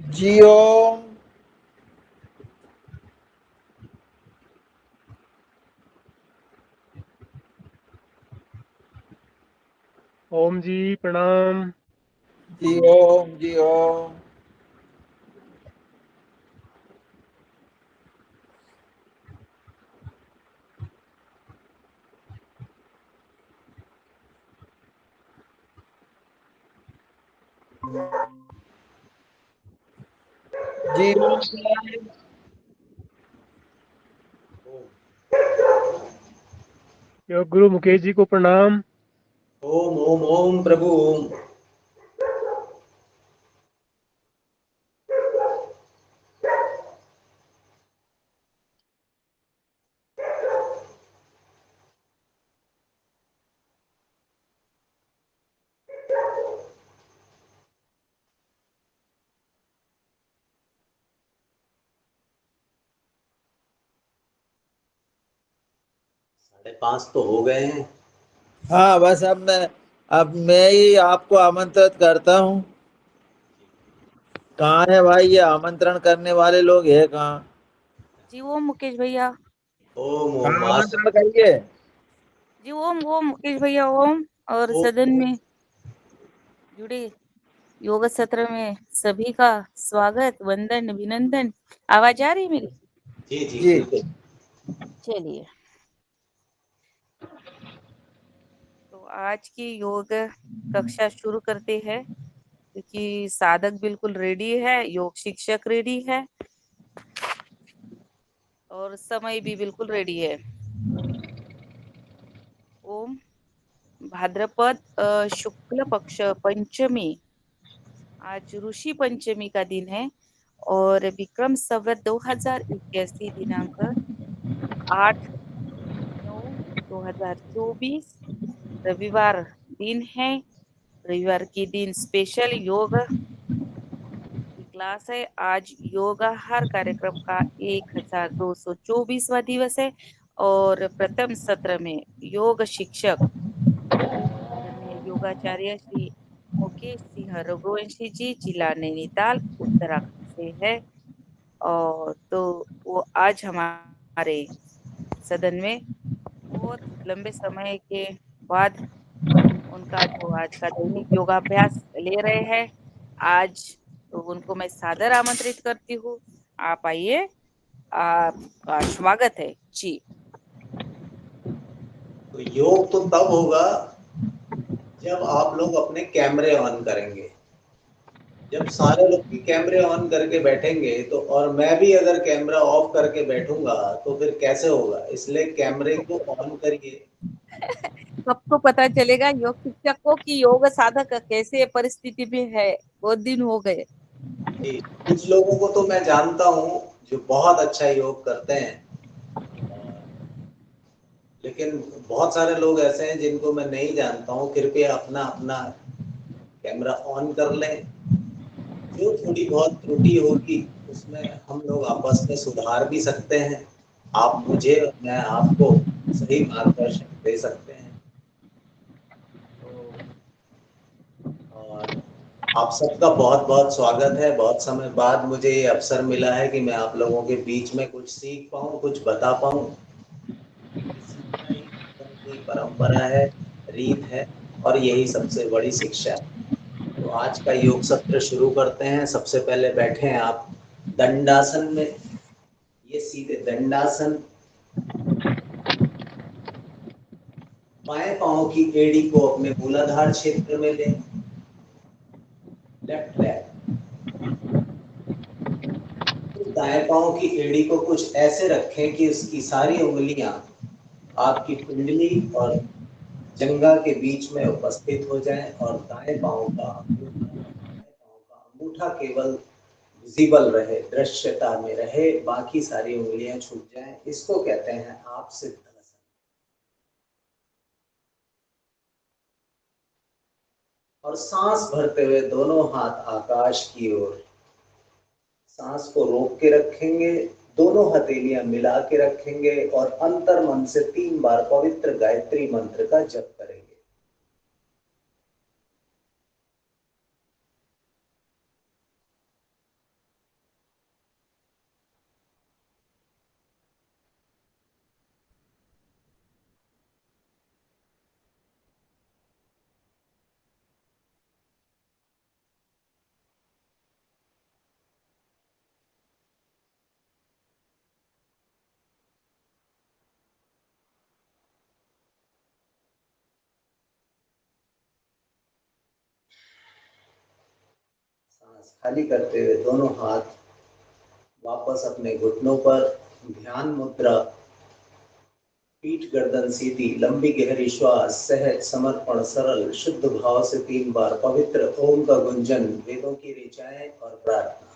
जी ओम। ओम जी प्रणाम। जी ओम। जी ओम। जी ओम साहब। योग गुरु मुकेश जी को प्रणाम। ओम ओम ओम प्रभु ओम। 5:30 तो हो गए हैं। हाँ बस अब मैं ही आपको आमंत्रित करता हूँ। कहाँ है भाई, ये आमंत्रण करने वाले लोग है कहाँ? जी ओम मुकेश भैया। ओम ओम हाँ, आज आमंत्रण करिए। जी ओम ओम मुकेश भैया ओम। और ओम। सदन में जुड़े योग सत्र में सभी का स्वागत वंदन अभिनंदन। आवाज आ रही है मेरी? जी जी जी। बिल्कुल। चलिए, तो आज की योग कक्षा शुरू करते हैं, क्योंकि साधक बिल्कुल रेडी है, योग शिक्षक रेडी है और समय भी बिल्कुल रेडी है। ओम। भाद्रपद शुक्ल पक्ष पंचमी, आज ऋषि पंचमी का दिन है और विक्रम संवत 2081 दिनांक 8/9/2024 रविवार दिन है। रविवार के दिन स्पेशल योग की क्लास है। आज योगाहार कार्यक्रम का 1224वां दिवस है और प्रथम सत्र में योग शिक्षक आदरणीय योगाचार्य श्री मुकेश सिंह रघुवंशी जी, जिला नैनीताल उत्तराखंड से है। और तो वो आज हमारे सदन में बहुत लंबे समय के बाद उनका जो आज का दैनिक योगाभ्यास ले रहे हैं, आज तो उनको मैं सादर आमंत्रित करती हूँ। आप आइए, आपका स्वागत है जी। तो योग तो तब होगा जब आप लोग अपने कैमरे ऑन करेंगे। जब सारे लोग की कैमरे ऑन करके बैठेंगे तो, और मैं भी अगर कैमरा ऑफ करके बैठूंगा तो फिर कैसे होगा? इसलिए कैमरे को ऑन करिए। सबको पता चलेगा योग शिक्षक को कि योग साधक कैसे परिस्थिति में है। बहुत दिन हो गए। जी, कुछ लोगों को तो मैं जानता हूँ जो बहुत अच्छा योग करते हैं, लेकिन बहुत सारे लोग ऐसे हैं जिनको मैं नहीं जानता हूँ। कृपया अपना अपना कैमरा ऑन कर लें। जो थोड़ी बहुत त्रुटि होगी उसमें हम लोग आपस में सुधार भी सकते हैं। आप मुझे और मैं आपको सही मार्गदर्शन दे सकते हैं। तो और आप सबका बहुत बहुत स्वागत है। बहुत समय बाद मुझे ये अवसर मिला है कि मैं आप लोगों के बीच में कुछ सीख पाऊँ, कुछ बता पाऊँ। ये सीखना ही धर्म की परंपरा है, रीत है और यही सबसे बड़ी शिक्षा है। तो आज का योग सत्र शुरू करते हैं। सबसे पहले बैठे हैं आप दंडासन में। ये सीधे दंडासन। बाएं पांव की एड़ी को अपने मूलाधार क्षेत्र में लें। Left leg. दाएं पांव की एड़ी को कुछ ऐसे रखें कि उसकी सारी उंगलियां आपकी कुंडली और जंघा के बीच में उपस्थित हो जाएं और दाएं पांव का अंगूठा और बाएं पांव का अंगूठा केवल विजिबल रहे, दृश्यता में रहे, बाकी सारी उंगलियां छूट जाएं। इसको कहते हैं आप सिद्धासन। और सांस भरते हुए दोनों हाथ आकाश की ओर, सांस को रोक के रखेंगे, दोनों हथेलियां मिला के रखेंगे और अंतर मन से 3 बार पवित्र गायत्री मंत्र का जप करेंगे। सांस खाली करते हुए दोनों हाथ वापस अपने घुटनों पर, ध्यान मुद्रा, पीठ गर्दन सीधी, लंबी गहरी श्वास, सहज समर्पण, सरल शुद्ध भाव से 3 बार पवित्र ओम का गुंजन, वेदों की ऋचाएं और प्रार्थना।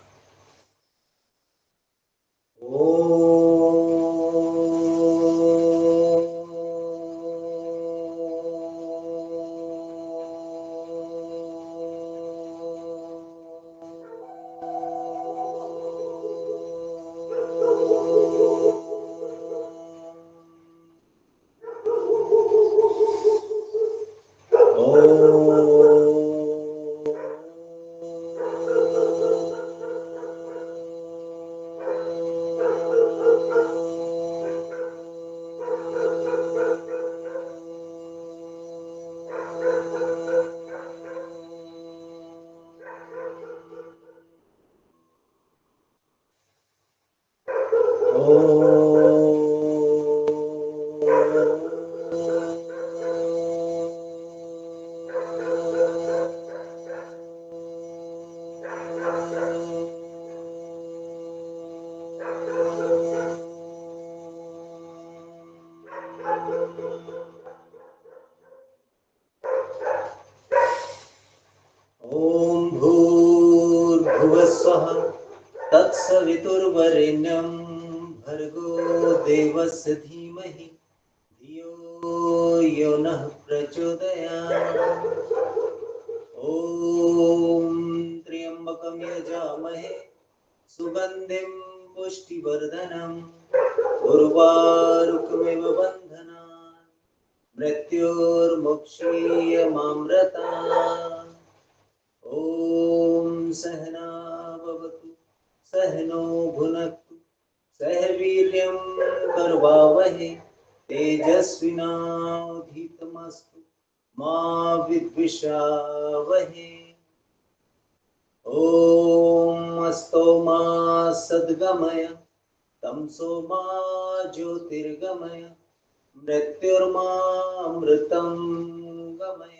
ओम भूर्भुवस्वः तत्सवितुर्वरेण्यं भर्गो देवस्य धीमहि धियो यो नः प्रचोदयात्। ओम त्र्यंबकं यजामहे सुगंधिं पुष्टिवर्धनम् उर्वारुकमिव बन्धनान् मृत्योर्मुक्षीयमामृतात्। ओम सहना भवतु सहनो भुनक्तु सह वीर्यं करवावहै तेजस्विनावधीतमस्तु मा विद्विषावहै। ओम अस्तो मा सद्गमय तमसो मा ज्योतिर्गमय मृत्युर्मामृतं गमय।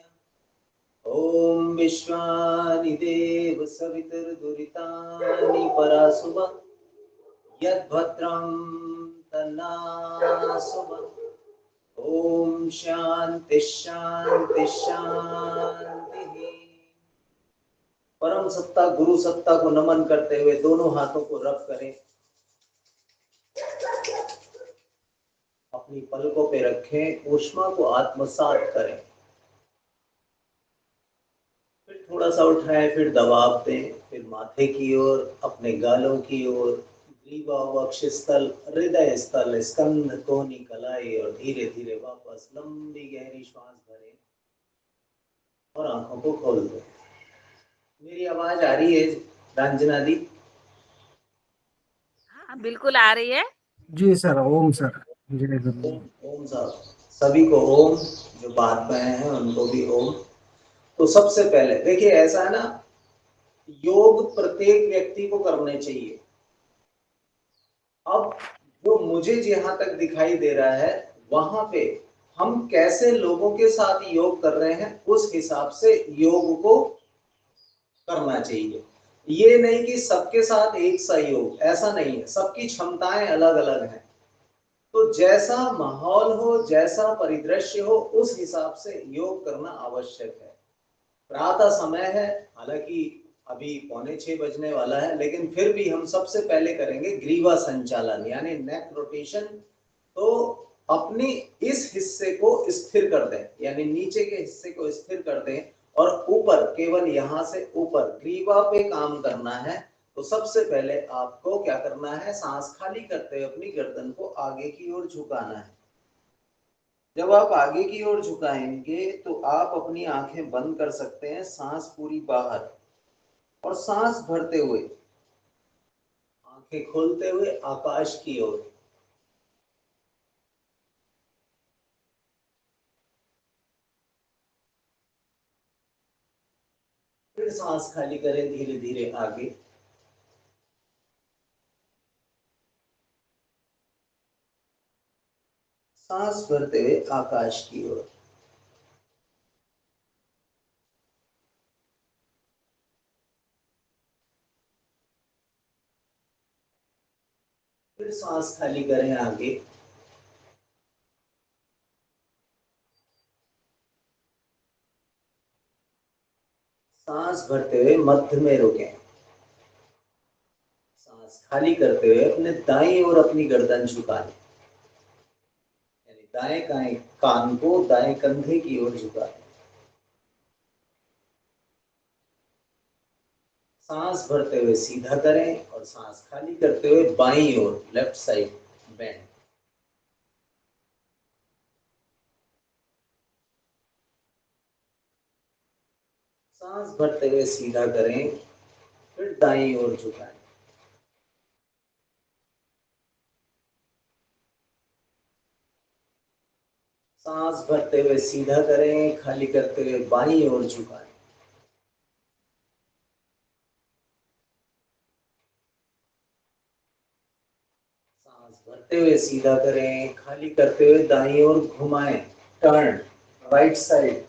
ओम विश्वानि देव सवितुर्दुरितानि परासुव यद्भद्रं तन्नासुव। ओम शांति शांति शांति। परम सत्ता गुरु सत्ता को नमन करते हुए दोनों हाथों को रब करें, अपनी पलकों पे रखें, ऊष्मा को आत्मसात करें, फिर थोड़ा सा उठाएं, फिर दबाव दें, फिर माथे की ओर, अपने गालों की ओर, ग्रीवा, वक्षस्थल, हृदय स्थल, स्कंध, कोहनी, कलाई और धीरे धीरे वापस लंबी गहरी श्वास भरें और आंखों को खोल दें। मेरी आवाज आ रही है रंजना दी? हाँ बिल्कुल आ रही है। जी सर, ओम सर। जय गुरु। ओम साहब, सभी को ओम, जो बाद में आए हैं उनको भी ओम। तो सबसे पहले देखिए, ऐसा है ना, योग प्रत्येक व्यक्ति को करने चाहिए। अब जो मुझे जहां तक दिखाई दे रहा है वहां पे हम कैसे लोगों के साथ योग कर रहे हैं उस हिसाब से योग को करना चाहिए। ये नहीं कि सबके साथ एक सा योग, ऐसा नहीं है, सबकी क्षमताएं अलग अलग हैं। तो जैसा माहौल हो, जैसा परिदृश्य हो, उस हिसाब से योग करना आवश्यक है। प्रातः समय है, हालांकि अभी 5:45 बजने वाला है, लेकिन फिर भी हम सबसे पहले करेंगे ग्रीवा संचालन यानी नेक रोटेशन। तो अपनी इस हिस्से को स्थिर कर दें, यानी नीचे के हिस्से को स्थिर कर दें और ऊपर, केवल यहां से ऊपर ग्रीवा पे काम करना है। तो सबसे पहले आपको क्या करना है, सांस खाली करते हुए अपनी गर्दन को आगे की ओर झुकाना है। जब आप आगे की ओर झुकाएंगे तो आप अपनी आंखें बंद कर सकते हैं, सांस पूरी बाहर, और सांस भरते हुए आंखें खोलते हुए आकाश की ओर। फिर सांस खाली करें धीरे धीरे आगे। सांस भरते हुए आकाश की ओर। फिर सांस खाली करें आगे। सांस भरते हुए मध्य में रुकें। सांस खाली करते हुए अपने दाईं ओर अपनी गर्दन झुकाएं, यानी दाएं कान को दाएं कंधे की ओर झुकाएं। सांस भरते हुए सीधा करें और सांस खाली करते हुए बाईं ओर लेफ्ट साइड बेंड। सांस भरते हुए सीधा करें, फिर दाईं ओर झुकाएं। सांस भरते हुए सीधा करें, खाली करते हुए बाईं ओर झुकाएं। सांस भरते हुए सीधा करें, खाली करते हुए दाईं ओर घुमाएं, टर्न राइट साइड।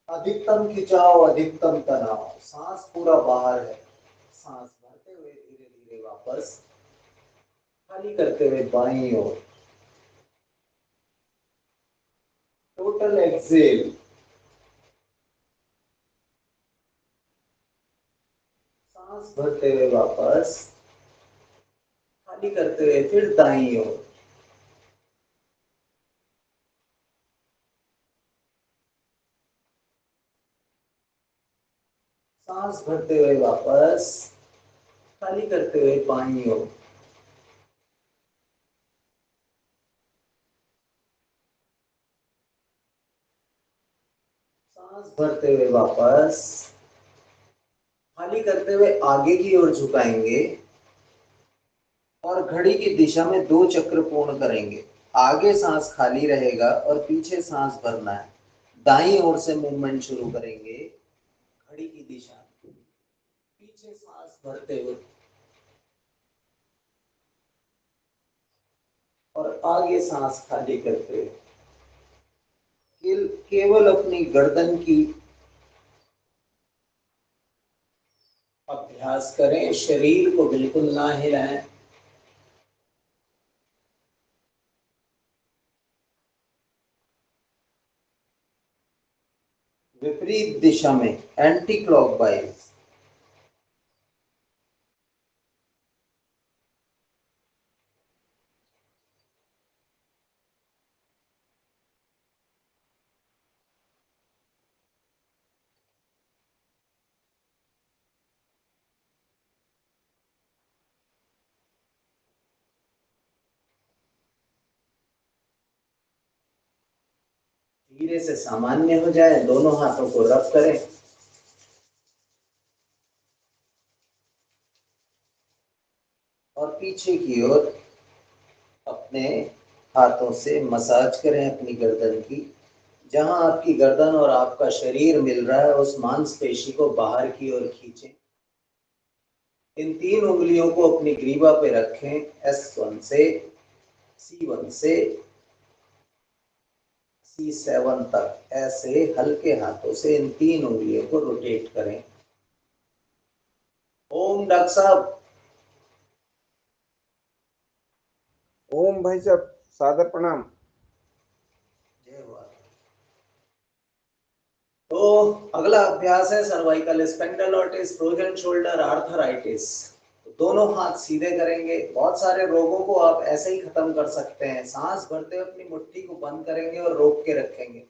अधिकतम खिंचाव, अधिकतम तनाव, सांस पूरा बाहर है। सांस भरते हुए धीरे धीरे वापस, खाली करते हुए बाईं ओर। Total Excel. सांस भरते हुए वापस, खाली करते हुए फिर दाईं ओर। सांस भरते हुए वापस, खाली करते हुए बाईं ओर। सांस भरते हुए वापस, खाली करते हुए आगे की ओर झुकाएंगे और घड़ी की दिशा में 2 चक्र पूर्ण करेंगे। आगे सांस खाली रहेगा और पीछे सांस भरना है। दाईं ओर से मूवमेंट शुरू करेंगे, घड़ी की दिशा, पीछे सांस भरते हुए और आगे सांस खाली करते हुए। केवल अपनी गर्दन की अभ्यास करें, शरीर को बिल्कुल ना हिलाएं। विपरीत दिशा में, एंटी क्लॉकवाइज। धीरे से सामान्य हो जाए, दोनों हाथों को रब करें और पीछे की ओर अपने हाथों से मसाज करें अपनी गर्दन की। जहां आपकी गर्दन और आपका शरीर मिल रहा है, उस मांसपेशी को बाहर की ओर खींचें। इन 3 उंगलियों को अपनी ग्रीवा पे रखें, S1 से C1 से C7 तक। ऐसे हल्के हाथों से इन 3 उंगलियों को रोटेट करें। ओम डॉक्टर साहब। ओम भाई साहब, सादर प्रणाम। जय हो। तो अगला अभ्यास है सर्वाइकल स्पेंडालोटिस, फ्रोजन शोल्डर आर्थराइटिस। तो दोनों हाथ सीधे करेंगे। बहुत सारे रोगों को आप ऐसे ही खत्म कर सकते हैं। सांस भरते हुए अपनी मुट्ठी को बंद करेंगे और रोक के रखेंगे।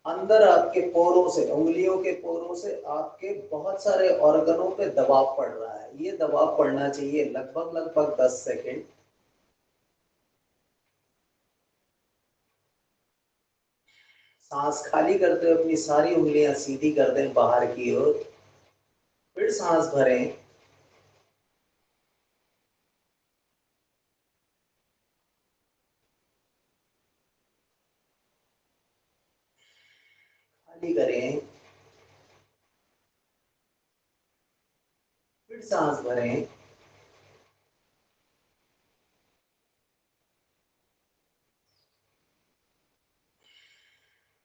अंदर आपके पोरों से, उंगलियों के पोरों से आपके बहुत सारे ऑर्गनों पे दबाव पड़ रहा है। ये दबाव पड़ना चाहिए लगभग 10 सेकेंड। सांस खाली करते हुए अपनी सारी उंगलियां सीधी कर दें बाहर की ओर। फिर सांस भरें, खाली करें, फिर सांस भरें।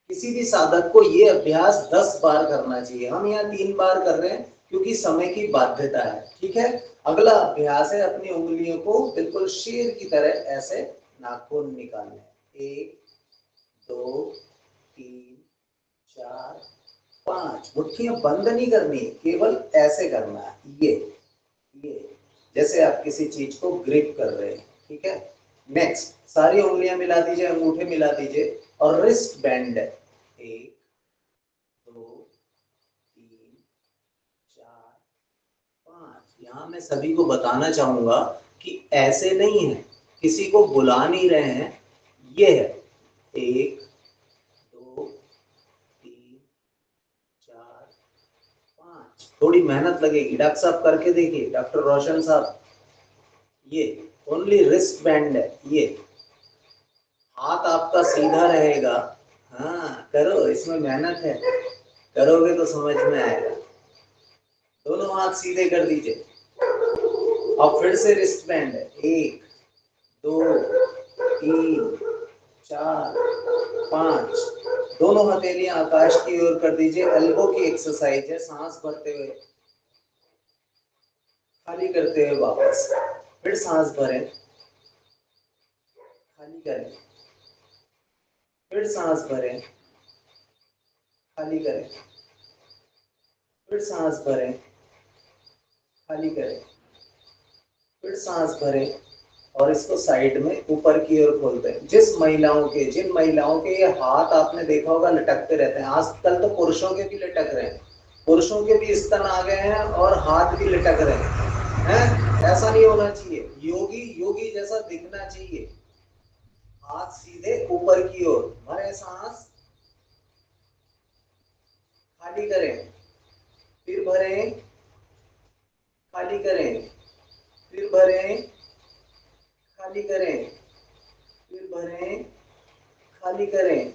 किसी भी साधक को ये अभ्यास 10 बार करना चाहिए। हम यहाँ 3 बार कर रहे हैं, क्योंकि समय की बाध्यता है। ठीक है, अगला अभ्यास है अपनी उंगलियों को बिल्कुल शेर की तरह ऐसे नाखून निकालने। 1 2 3 4 5। मुट्ठियां बंद नहीं करनी, केवल ऐसे करना है, ये जैसे आप किसी चीज को ग्रिप कर रहे हैं। ठीक है, नेक्स्ट सारी उंगलियां मिला दीजिए, अंगूठे मिला दीजिए और रिस्ट बैंड है। 1 2 3 4 5। यहाँ मैं सभी को बताना चाहूंगा कि ऐसे नहीं है, किसी को बुला नहीं रहे हैं, ये है 1 2 3 4 5। थोड़ी मेहनत लगेगी, डॉक्टर साहब करके देखिए, डॉक्टर रोशन साहब। ये ओनली रिस्ट बैंड है, ये हाथ आपका सीधा रहेगा। हाँ करो, इसमें मेहनत है, करोगे तो समझ में आएगा। दोनों हाथ सीधे कर दीजिए। अब फिर से रिस्ट बैंड है। 1 2 3 4 5। दोनों हथेलियां आकाश की ओर कर दीजिए। एल्बो की एक्सरसाइज है, सांस भरते हुए खाली करते हुए वापस, फिर सांस भरें, खाली करें, फिर सांस भरें, खाली करें, फिर सांस भरें, खाली करें, फिर सांस भरें और इसको साइड में ऊपर की ओर खोलते हैं। जिन महिलाओं के ये हाथ आपने देखा होगा लटकते रहते हैं, आजकल तो पुरुषों के भी लटक रहे हैं, पुरुषों के भी स्तन आ गए हैं और हाथ भी लटक रहे हैं। ऐसा नहीं होना चाहिए, योगी योगी जैसा दिखना चाहिए। हाथ सीधे ऊपर की ओर, भरे सांस, खाली करें, फिर भरें, खाली करें, फिर भरें, खाली करें, फिर भरें, खाली करें।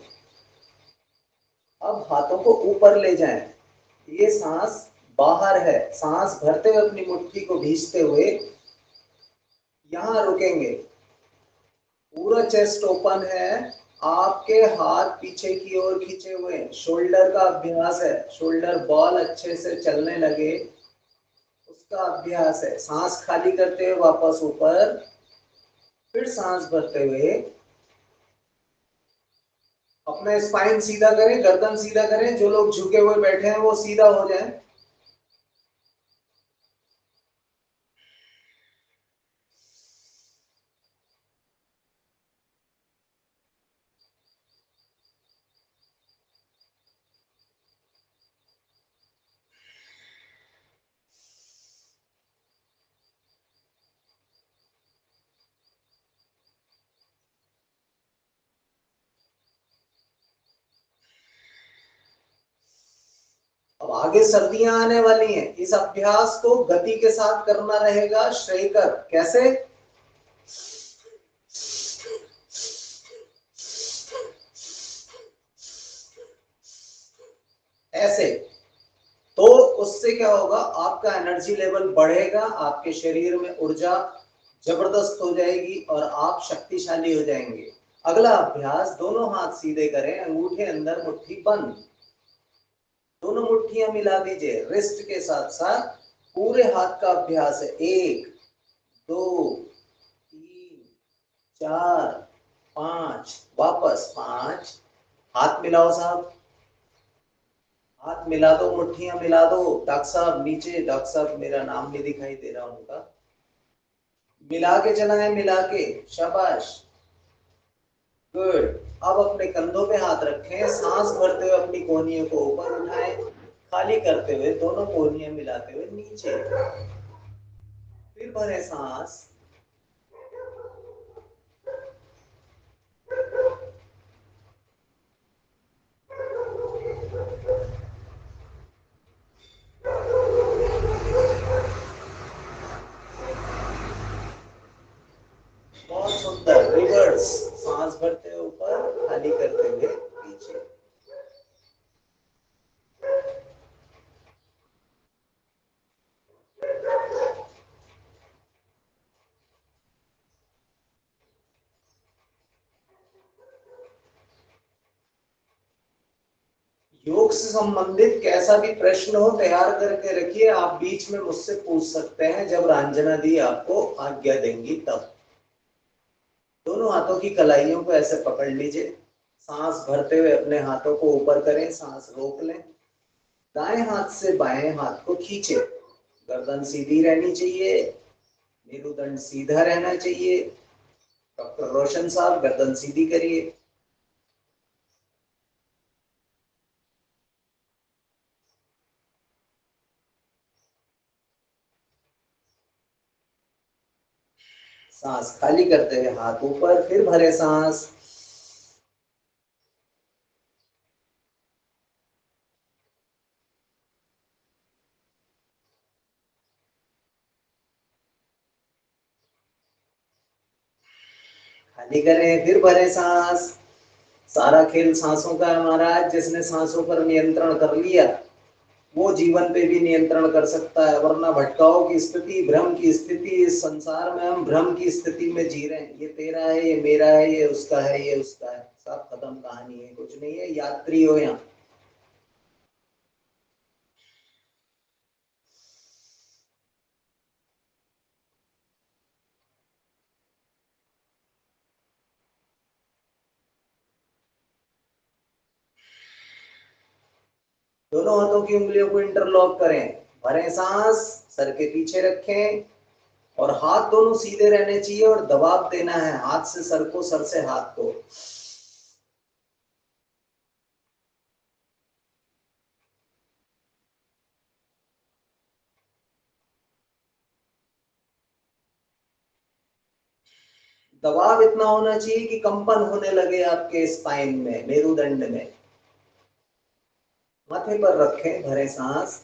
अब हाथों को ऊपर ले जाएं। ये सांस बाहर है, सांस भरते हुए अपनी मुट्ठी को भींचते हुए यहां रुकेंगे। पूरा चेस्ट ओपन है, आपके हाथ पीछे की ओर खींचे हुए, शोल्डर का अभ्यास है, शोल्डर बॉल अच्छे से चलने लगे उसका अभ्यास है। सांस खाली करते हुए वापस ऊपर, फिर सांस भरते हुए अपना स्पाइन सीधा करें, गर्दन सीधा करें। जो लोग झुके हुए बैठे हैं वो सीधा हो जाएं। अब आगे सर्दियां आने वाली हैं, इस अभ्यास को गति के साथ करना रहेगा। श्रेकर कैसे? ऐसे। तो उससे क्या होगा, आपका एनर्जी लेवल बढ़ेगा, आपके शरीर में ऊर्जा जबरदस्त हो जाएगी और आप शक्तिशाली हो जाएंगे। अगला अभ्यास, दोनों हाथ सीधे करें, अंगूठे अंदर, मुट्ठी बंद। दोनों मुट्ठियां मिला दीजिए रिस्ट के साथ साथ। पूरे हाथ का अभ्यास है। 1 2 3 4 5। वापस 5। हाथ मिलाओ साहब, हाथ मिला दो, मुट्ठियां मिला दो। डॉक्टर साहब नीचे, डॉक्टर साहब मेरा नाम नहीं दिखाई दे रहा उनका। मिला के चलाएं, मिला के, शाबाश, गुड। अब अपने कंधों पे हाथ रखें, सांस भरते हुए अपनी कोहनियों को ऊपर उठाएं, खाली करते हुए दोनों कोहनियां मिलाते हुए नीचे, फिर भरे सांस, बहुत सुंदर। रिवर्स, सांस भरते हुए ऊपर, खाली करते हुए नीचे। योग से संबंधित कैसा भी प्रश्न हो तैयार करके रखिए, आप बीच में मुझसे पूछ सकते हैं जब रंजना दी आपको आज्ञा देंगी तब। दोनों हाथों की कलाइयों को ऐसे पकड़ लीजिए, सांस भरते हुए अपने हाथों को ऊपर करें, सांस रोक लें, दाएं हाथ से बाएं हाथ को खींचे, गर्दन सीधी रहनी चाहिए, मेरुदंड सीधा रहना चाहिए। डॉक्टर रोशन साहब गर्दन सीधी करिए। सांस खाली करते हुए हाथ ऊपर, फिर भरे सांस, खाली करें, फिर भरे सांस। सारा खेल सांसों का है महाराज, जिसने सांसों पर नियंत्रण कर लिया वो जीवन पे भी नियंत्रण कर सकता है, वरना भटकाव की स्थिति, भ्रम की स्थिति, इस संसार में हम भ्रम की स्थिति में जी रहे हैं। ये तेरा है, ये मेरा है, ये उसका है, ये उसका है, सब खत्म कहानी है, कुछ नहीं है। यात्री हो यहाँ। दोनों हाथों की उंगलियों को इंटरलॉक करें, भरें सांस, सर के पीछे रखें और हाथ दोनों सीधे रहने चाहिए और दबाव देना है हाथ से सर को, सर से हाथ को। दबाव इतना होना चाहिए कि कंपन होने लगे आपके स्पाइन में, मेरुदंड में। माथे पर रखें, भरें सांस,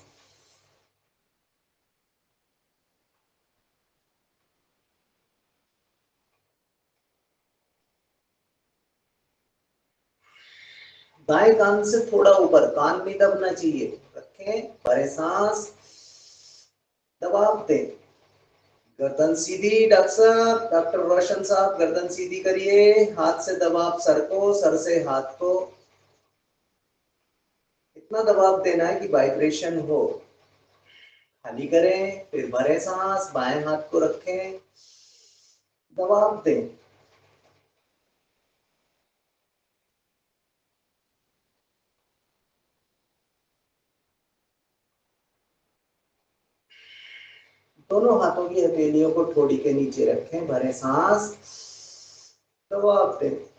दाएं कान से थोड़ा ऊपर, कान भी दबना चाहिए। रखें, भरे सांस, दबाव दें, गर्दन सीधी। डॉक्टर साहब, डॉक्टर रोशन साहब गर्दन सीधी करिए, हाथ से दबाव सर को, सर से हाथ को। इतना दबाव देना है कि वाइब्रेशन हो। खाली करें, फिर भरे सांस, बाएं हाथ को रखें, दबाव दें। दोनों हाथों की हथेलियों को ठोड़ी के नीचे रखें, भरे सांस, दबाव दें।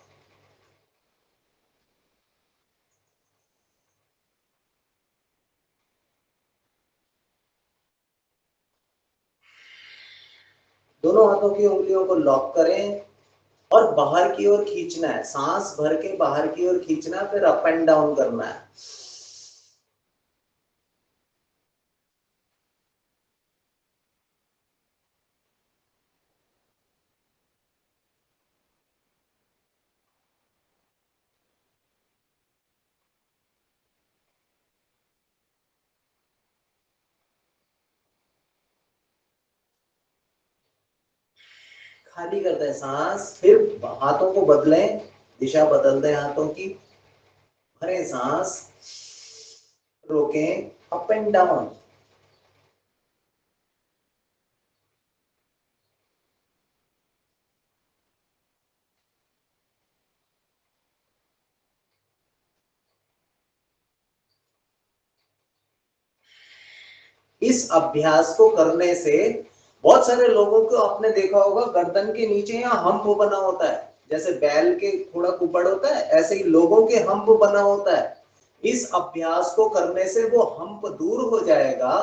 दोनों हाथों की उंगलियों को लॉक करें और बाहर की ओर खींचना है, सांस भर के बाहर की ओर खींचना, फिर अप एंड डाउन करना है। खाली कर दें सांस, फिर हाथों को बदलें, दिशा बदल दें हाथों की। भरें सांस, रोकें, अप एंड डाउन। इस अभ्यास को करने से बहुत सारे लोगों को आपने देखा होगा, गर्दन के नीचे यहाँ हम्प बना होता है, जैसे बैल के थोड़ा कुपड़ होता है, ऐसे ही लोगों के हम्प बना होता है। इस अभ्यास को करने से वो हम्प दूर हो जाएगा।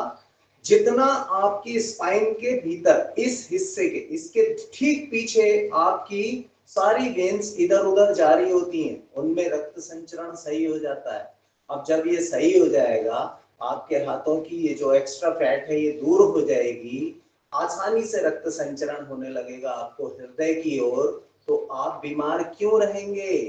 जितना आपकी स्पाइन के भीतर इस हिस्से के, इसके ठीक पीछे आपकी सारी वेन्स इधर उधर जारी होती हैं, उनमें रक्त संचरण सही हो जाता है। अब जब ये सही हो जाएगा, आपके हाथों की ये जो एक्स्ट्रा फैट है ये दूर हो जाएगी, आसानी से रक्त संचरण होने लगेगा आपको हृदय की ओर। तो आप बीमार क्यों रहेंगे?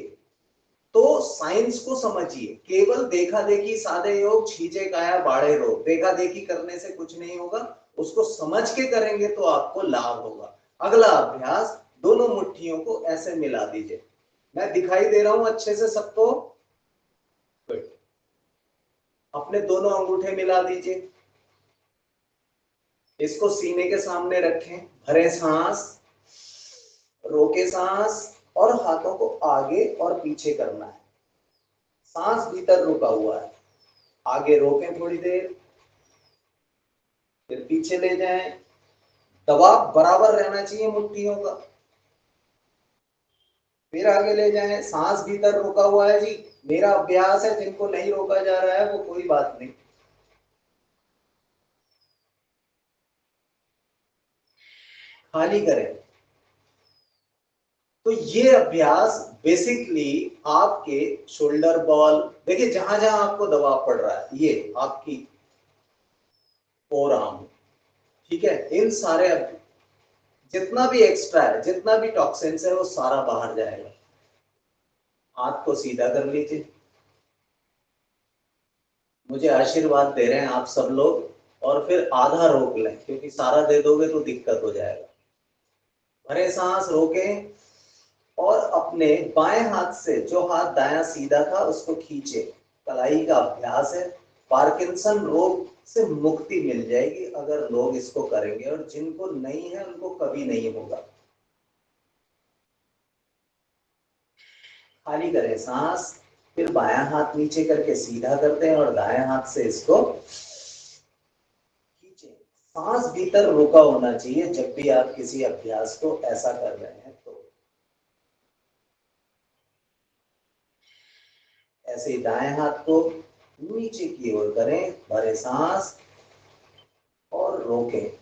तो साइंस को समझिए, केवल देखा देखी सादे योग, छींचे काया बाड़े रोग, देखा देखी करने से कुछ नहीं होगा, उसको समझ के करेंगे तो आपको लाभ होगा। अगला अभ्यास, दोनों मुट्ठियों को ऐसे मिला दीजिए। मैं दिखाई दे रहा हूं अच्छे से सबको? गुड। अपने दोनों अंगूठे मिला दीजिए, इसको सीने के सामने रखें, भरे सांस, रोके सांस और हाथों को आगे और पीछे करना है। सांस भीतर रुका हुआ है, आगे रोकें थोड़ी देर, फिर पीछे ले जाएं। दबाव बराबर रहना चाहिए मुट्ठियों का। फिर आगे ले जाएं, सांस भीतर रुका हुआ है जी, मेरा अभ्यास है, जिनको नहीं रोका जा रहा है वो कोई बात नहीं। खाली करें। तो ये अभ्यास बेसिकली आपके शोल्डर बॉल, देखिए जहां जहां आपको दबाव पड़ रहा है, ये आपकी फोर आर्म, ठीक है, इन सारे जितना भी एक्स्ट्रा है, जितना भी टॉक्सिन्स है, वो सारा बाहर जाएगा। हाथ को सीधा कर लीजिए। मुझे आशीर्वाद दे रहे हैं आप सब लोग, और फिर आधा रोक लें, क्योंकि सारा दे दोगे तो दिक्कत हो जाएगा। भरे सांस, रोकें और अपने बाएं हाथ से, जो हाथ दायां सीधा था, उसको खींचे। कलाई का अभ्यास है। पार्किंसन रोग से मुक्ति मिल जाएगी अगर लोग इसको करेंगे, और जिनको नहीं है उनको कभी नहीं होगा। खाली करें सांस, फिर बायां हाथ नीचे करके सीधा करते हैं और दाएं हाथ से इसको खींचे। सांस भीतर रुका होना चाहिए जब भी आप किसी अभ्यास को ऐसा कर रहे हैं। तो ऐसे ही दाएं हाथ को नीचे की ओर करें, भरे सांस और रोकें।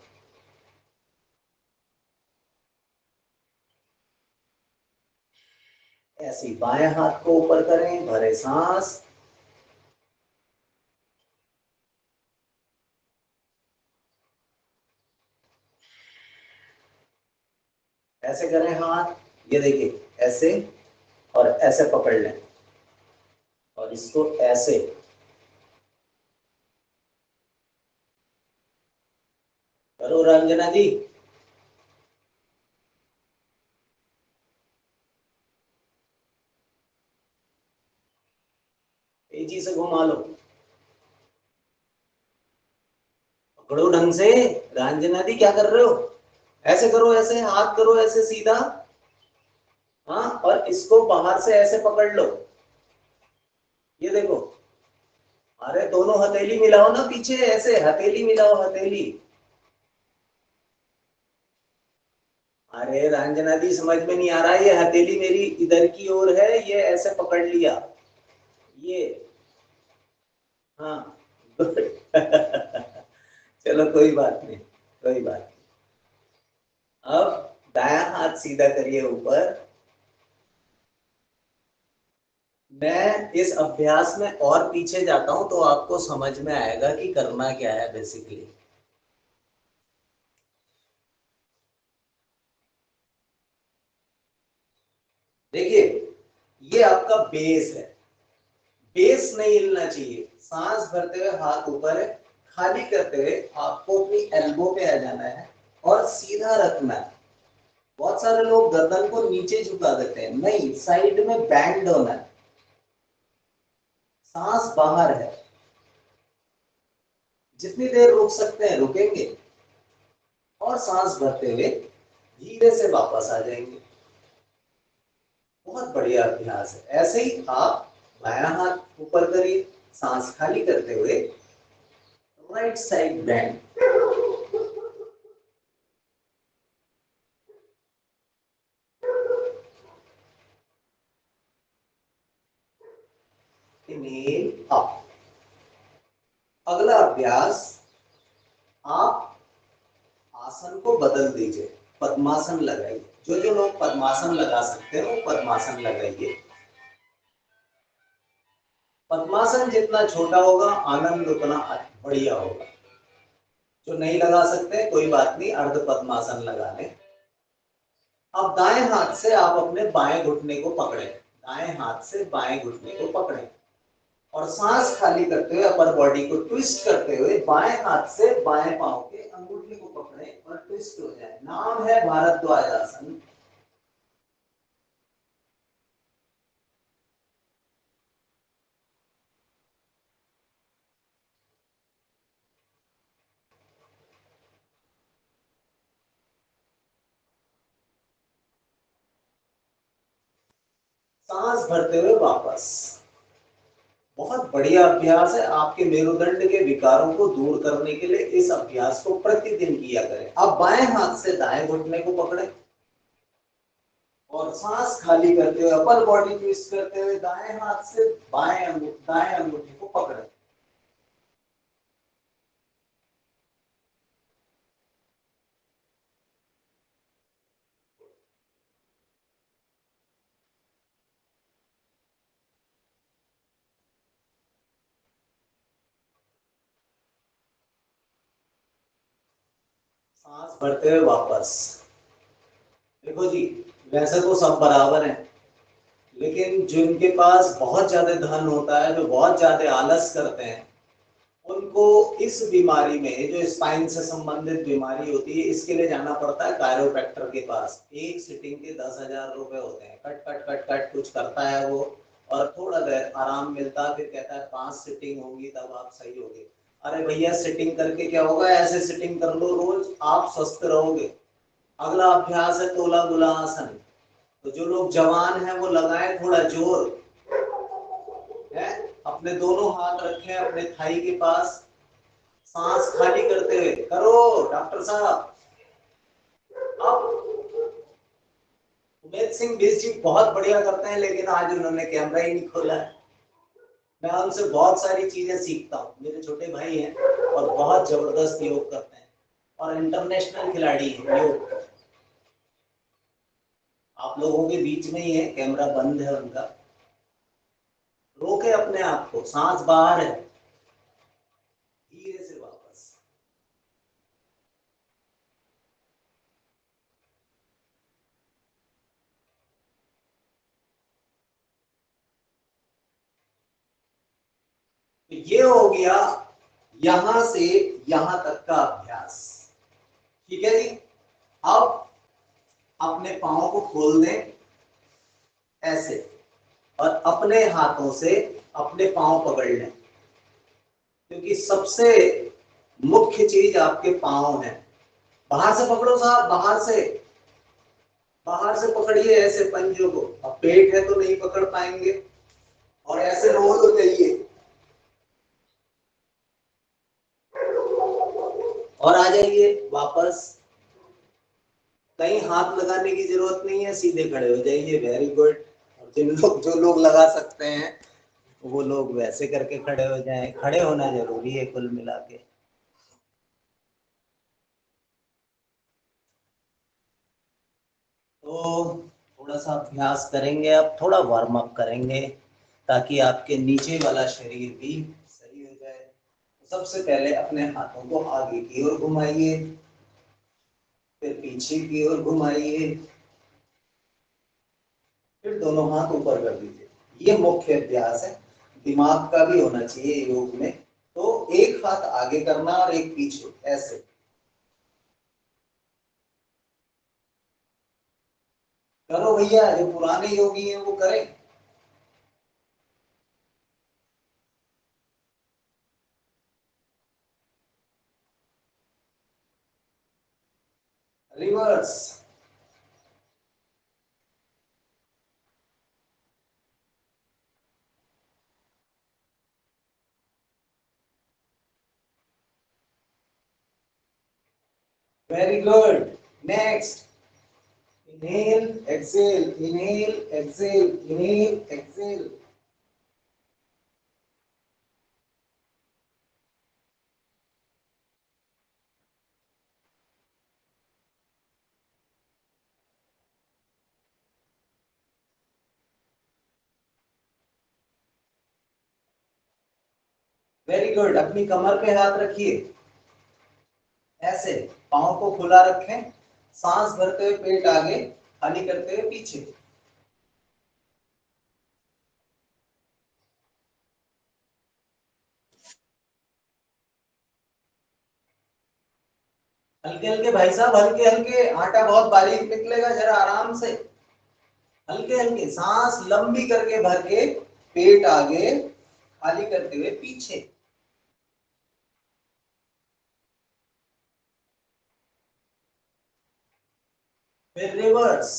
ऐसे ही बाएं हाथ को ऊपर करें, भरे सांस, ऐसे करें हाथ, ये देखिए ऐसे, और ऐसे पकड़ लें और इसको ऐसे। करो रंजना जी। तेजी से घुमा लो, पकड़ो ढंग से। रंजना जी क्या कर रहे हो? ऐसे करो, ऐसे हाथ करो, ऐसे सीधा। हाँ, और इसको बाहर से ऐसे पकड़ लो, ये देखो। अरे दोनों हथेली मिलाओ ना पीछे, ऐसे हथेली मिलाओ, हथेली। अरे रंजना जी समझ में नहीं आ रहा, ये हथेली मेरी इधर की ओर है, ये ऐसे पकड़ लिया, ये। हाँ good। चलो कोई बात नहीं, कोई बात नहीं। अब दायां हाथ सीधा करिए ऊपर। मैं इस अभ्यास में और पीछे जाता हूं तो आपको समझ में आएगा कि करना क्या है बेसिकली। देखिए, ये आपका बेस है, बेस नहीं हिलना चाहिए। सांस भरते हुए हाथ ऊपर है, खाली करते हुए आपको अपनी एल्बो पे आ जाना है और सीधा रखना है। बहुत सारे लोग गर्दन को नीचे झुका देते हैं, नहीं, साइड में बैंड होना है। सांस बाहर है, जितनी देर रुक सकते हैं रुकेंगे, और सांस भरते हुए धीरे से वापस आ जाएंगे। बहुत बढ़िया अभ्यास है। ऐसे ही आप बायां हाथ ऊपर करिए, सांस खाली करते हुए right side band. Inhale up. अगला अभ्यास, आप आसन को बदल दीजिए, पद्मासन लगाइए। जो जो लोग पद्मासन लगा सकते हैं वो पद्मासन लगाइए। पद्मासन जितना छोटा होगा आनंद उतना बढ़िया होगा। जो नहीं लगा सकते कोई बात नहीं, अर्ध पद्मासन लगा लें। अब दाएं हाथ से आप अपने बाएं घुटने को पकड़ें, दाएं हाथ से बाएं घुटने को पकड़ें और सांस खाली करते हुए अपर बॉडी को ट्विस्ट करते हुए बाएं हाथ से बाएं पांव के अंगूठे को पकड़ें और ट्विस्ट हो जाए। नाम है भारद्वाज आसन। सांस भरते हुए वापस। बहुत बढ़िया अभ्यास है। आपके मेरुदंड के विकारों को दूर करने के लिए इस अभ्यास को प्रतिदिन किया करें। अब बाएं हाथ से दाएं घुटने को पकड़े और सांस खाली करते हुए अपर बॉडी ट्विस्ट करते हुए दाएं हाथ से दाएं अंगूठे को पकड़े। सांस भरते हुए वापस। देखो जी, वैसे तो सब बराबर हैं, लेकिन जिनके पास बहुत ज्यादा धन होता है, जो बहुत ज्यादा आलस करते हैं, उनको इस बीमारी में, जो स्पाइन से संबंधित बीमारी होती है, इसके लिए जाना पड़ता है कायरोप्रैक्टर के पास। एक सिटिंग के 10,000 रुपए होते हैं। कट कट कट कट कुछ करता है वो, और थोड़ा देर आराम मिलता है, फिर कहता है 5 सिटिंग होंगी तब आप सही होगे। अरे भैया, सिटिंग करके क्या होगा? ऐसे सिटिंग कर लो रोज, आप स्वस्थ रहोगे। अगला अभ्यास है तोला गुला आसन। तो जो लोग जवान हैं वो लगाएं थोड़ा जोर है। अपने दोनों हाथ रखें अपने थाई के पास, सांस खाली करते हुए करो डॉक्टर साहब। अब उमेश सिंह बीस जी बहुत बढ़िया करते हैं, लेकिन आज उन्होंने कैमरा ही नहीं खोला है। मैं उनसे बहुत सारी चीजें सीखता हूँ। मेरे छोटे भाई हैं और बहुत जबरदस्त योग करते हैं और इंटरनेशनल खिलाड़ी हैं योग। आप लोगों के बीच में ही है, कैमरा बंद है उनका। रोके अपने आप को, सांस बाहर है, धीरे से वापस। तो ये हो गया यहां से यहां तक का अभ्यास। ठीक है जी। अब अपने पांव को खोल दें ऐसे, और अपने हाथों से अपने पांव पकड़ लें, क्योंकि सबसे मुख्य चीज आपके पांव है। बाहर से पकड़ो साहब, बाहर से पकड़िए ऐसे पंजों को। अब पेट है तो नहीं पकड़ पाएंगे, और ऐसे रोल हो जाइए और आ जाइए वापस। कहीं हाथ लगाने की जरूरत नहीं है, सीधे खड़े हो जाइए। Very good. और जो लोग लगा सकते हैं वो लोग वैसे करके खड़े हो जाएं। खड़े होना जरूरी है कुल मिला के। तो थोड़ा सा अभ्यास करेंगे, अब थोड़ा वार्म अप करेंगे ताकि आपके नीचे वाला शरीर भी सही हो जाए। तो सबसे पहले अपने हाथों को आगे की ओर घुमाइए, फिर पीछे की ओर घुमाइए, फिर दोनों हाथ ऊपर कर दीजिए। ये मुख्य अभ्यास है, दिमाग का भी होना चाहिए योग में। तो एक हाथ आगे करना और एक पीछे, ऐसे करो भैया। जो पुराने योगी हैं वो करें। Reverse. Very good. Next. Inhale exhale, inhale exhale, inhale Excel. Very good. अपनी कमर पे हाथ रखिए ऐसे, पाँव को खुला रखें, सांस भरते हुए पेट आगे, खाली करते हुए पीछे। हल्के हल्के भाई साहब, हल्के हल्के। आटा बहुत बारीक निकलेगा, जरा आराम से। हल्के हल्के सांस लंबी करके भर के पेट आगे, खाली करते हुए पीछे। फिर रिवर्स।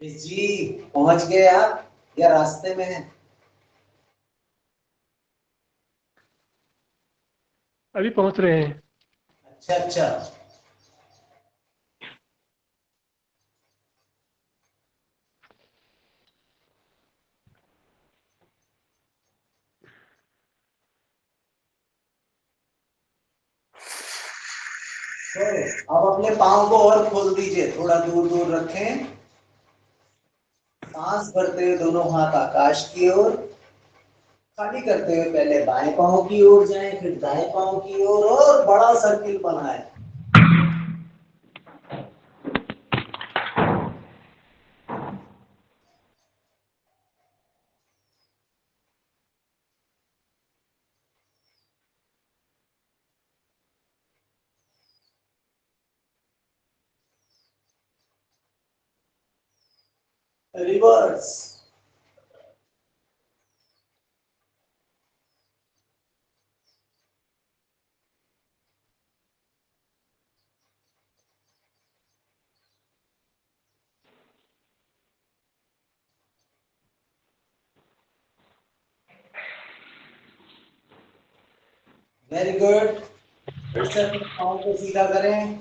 जी, पहुंच गए आप या रास्ते में हैं? अभी पहुंच रहे हैं। अच्छा अच्छा। तो अब अपने पाँव को और खोल दीजिए, थोड़ा दूर दूर रखें। सांस भरते हुए दोनों हाथ आकाश की ओर, खाली करते हुए पहले बाएं पाँव की ओर जाएं, फिर दाएं पाँव की ओर और बड़ा सर्किल बनाएं। रिवर्स। Very good. फिर से अपने पाँव को सीधा करें,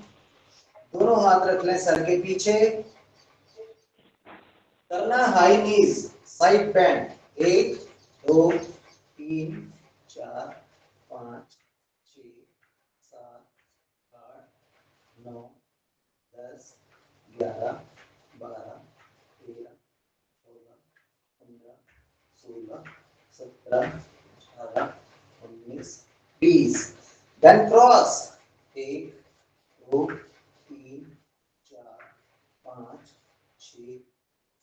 दोनों हाथ रख लें सर के पीछे। करना हाई नीज, side bend. 1 2 3 4 5 6 7 8 9 10 11 12 13 14 15 16 17 18 19 20। Then cross. 1 2 3 4 5 6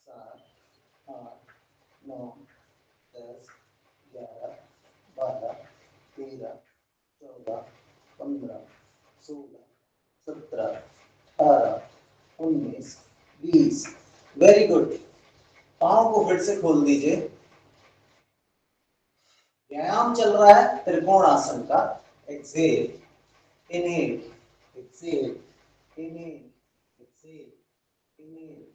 7 8 9 10 11 12 13 14 15 16 17 18 19 20। Very good. पाँव को फिर से खोल दीजिए। व्यायाम चल रहा है त्रिकोण आसन का। Exhale, inhale, exhale, inhale, exhale, inhale.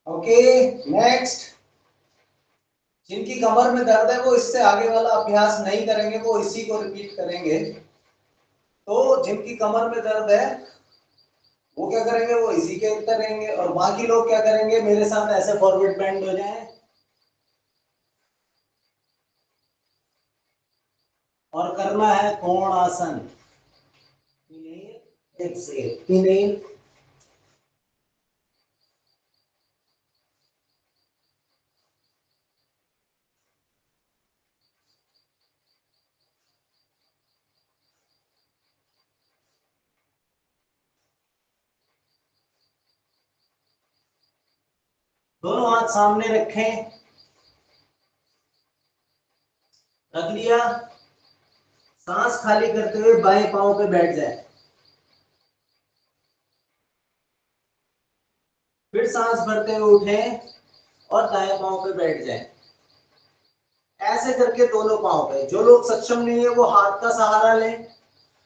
Okay, next. जिनकी कमर में दर्द है वो इससे आगे वाला अभ्यास नहीं करेंगे, वो इसी को रिपीट करेंगे। तो जिनकी कमर में दर्द है वो क्या करेंगे, वो इसी के करेंगे, और बाकी लोग क्या करेंगे, मेरे साथ ऐसे फॉरवर्ड बेंड हो जाएं और करना है कोण आसन। इनहेल, एक्सहेल, इनहेल, दोनों हाथ सामने रखें, रख लिया। सांस खाली करते हुए बाएं पांव पे बैठ जाए, फिर सांस भरते हुए उठें और दाएं पांव पे बैठ जाए। ऐसे करके दोनों पांव पे। जो लोग सक्षम नहीं है वो हाथ का सहारा लें,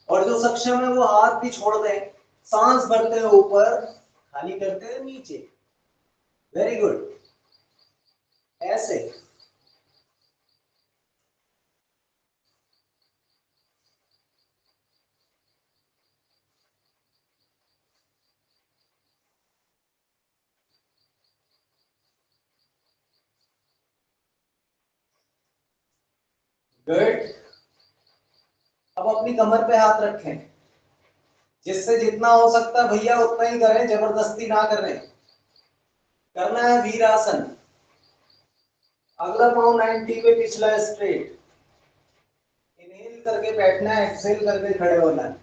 और जो सक्षम है वो हाथ भी छोड़ दें। सांस भरते हुए ऊपर, खाली करते हुए नीचे। Very good. ऐसे। गुड। अब अपनी कमर पे हाथ रखें, जिससे जितना हो सकता है भैया उतना ही करें, जबरदस्ती ना करें। करना है वीरासन। अगला पाँव 90 पे, पिछला स्ट्रेट। इनहेल करके बैठना है, एक्सहेल करके खड़े होना है।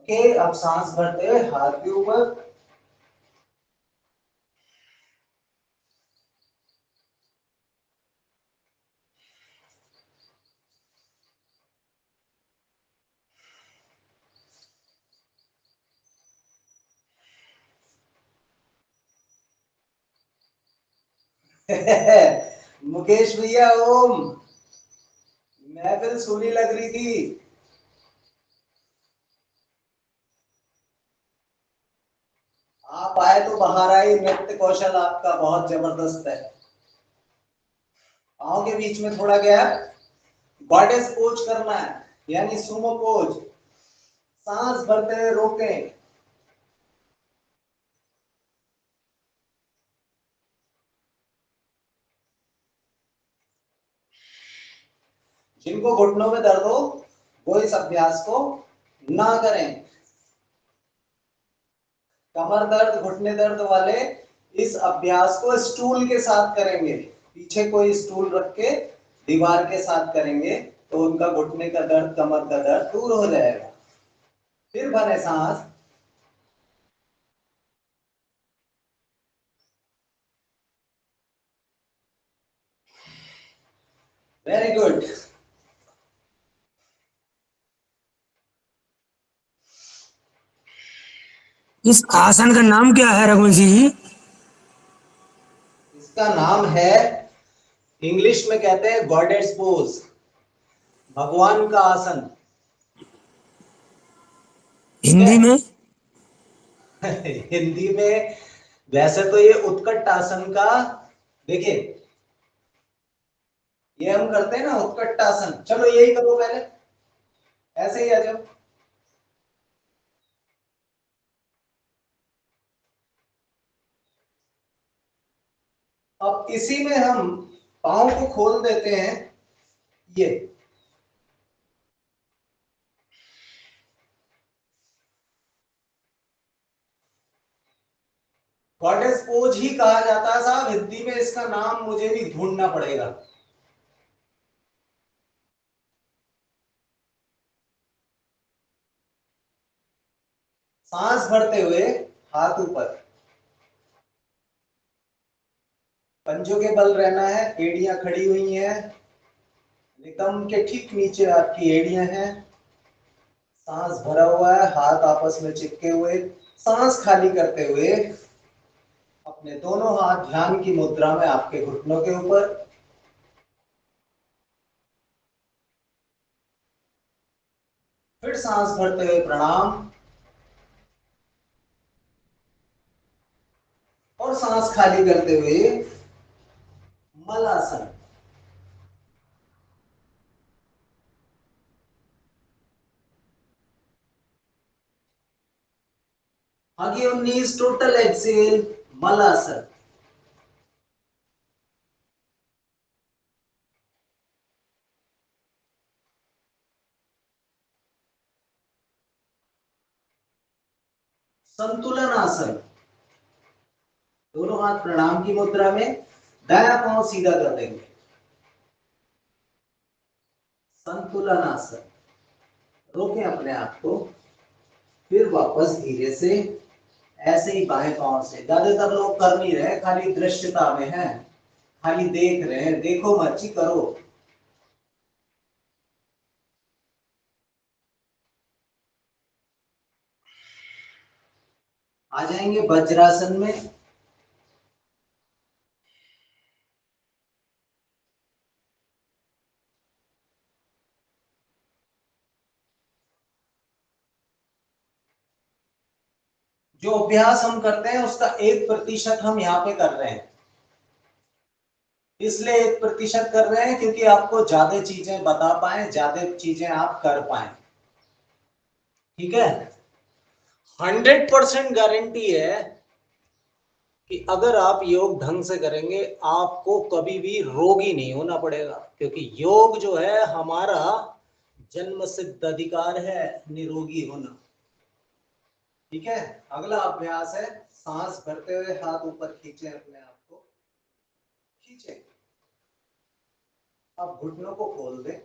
ओके, अब सांस भरते हुए हाथ के ऊपर। मुकेश भैया ओम, महफिल सूनी लग रही थी। आप आए तो बाहर आए, नृत्य कौशल आपका बहुत जबरदस्त है। पाँव के बीच में थोड़ा गैप, गॉडेस पोज करना है, यानी सुमो पोज। सांस भरते हुए रोकें। जिनको घुटनों में दर्द हो वो इस अभ्यास को ना करें। कमर दर्द, घुटने दर्द वाले इस अभ्यास को स्टूल के साथ करेंगे। पीछे कोई स्टूल रख के दीवार के साथ करेंगे तो उनका घुटने का दर्द, कमर का दर्द दूर हो जाएगा। फिर भरे सांस। Very good. इस आसन का नाम क्या है रघुवंशी जी? इसका नाम है, इंग्लिश में कहते हैं गॉडेस पोज, भगवान का आसन। हिंदी में? हिंदी में वैसे तो ये उत्कट आसन का, देखिए ये हम करते हैं ना उत्कट आसन, चलो यही करो पहले, ऐसे ही आ जाओ। अब इसी में हम पाँव को खोल देते हैं, ये गॉडेस पोज ही कहा जाता है साहब, हिंदी में इसका नाम मुझे भी ढूंढना पड़ेगा। सांस भरते हुए हाथ ऊपर, पंजों के बल रहना है, एड़ियां खड़ी हुई हैं, नितंब के ठीक नीचे आपकी एड़ियां हैं। सांस भरा हुआ है, हाथ आपस में चिपके हुए। सांस खाली करते हुए अपने दोनों हाथ ध्यान की मुद्रा में आपके घुटनों के ऊपर। फिर सांस भरते हुए प्रणाम, और सांस खाली करते हुए मलासन। आगे 19 टोटल एक्सेल, मलासन। संतुलन आसन, दोनों हाथ प्रणाम की मुद्रा में, दायां पांव सीधा कर देंगे। संतुलन आसन, रोकें अपने आप को, फिर वापस धीरे से ऐसे ही बाएं पांव से। ज्यादातर लोग कर नहीं रहे, खाली दृश्यता में हैं, खाली देख रहे हैं, देखो मर्जी करो। आ जाएंगे वज्रासन में। जो अभ्यास हम करते हैं उसका 1% हम यहाँ पे कर रहे हैं। इसलिए 1% कर रहे हैं क्योंकि आपको ज्यादा चीजें बता पाए, ज्यादा चीजें आप कर पाए। ठीक है, 100% गारंटी है कि अगर आप योग ढंग से करेंगे आपको कभी भी रोगी नहीं होना पड़ेगा, क्योंकि योग जो है हमारा जन्म सिद्ध अधिकार है निरोगी होना। ठीक है, अगला अभ्यास है सांस भरते हुए हाथ ऊपर खींचे, अपने आप को खींचे। अब घुटनों को खोल दें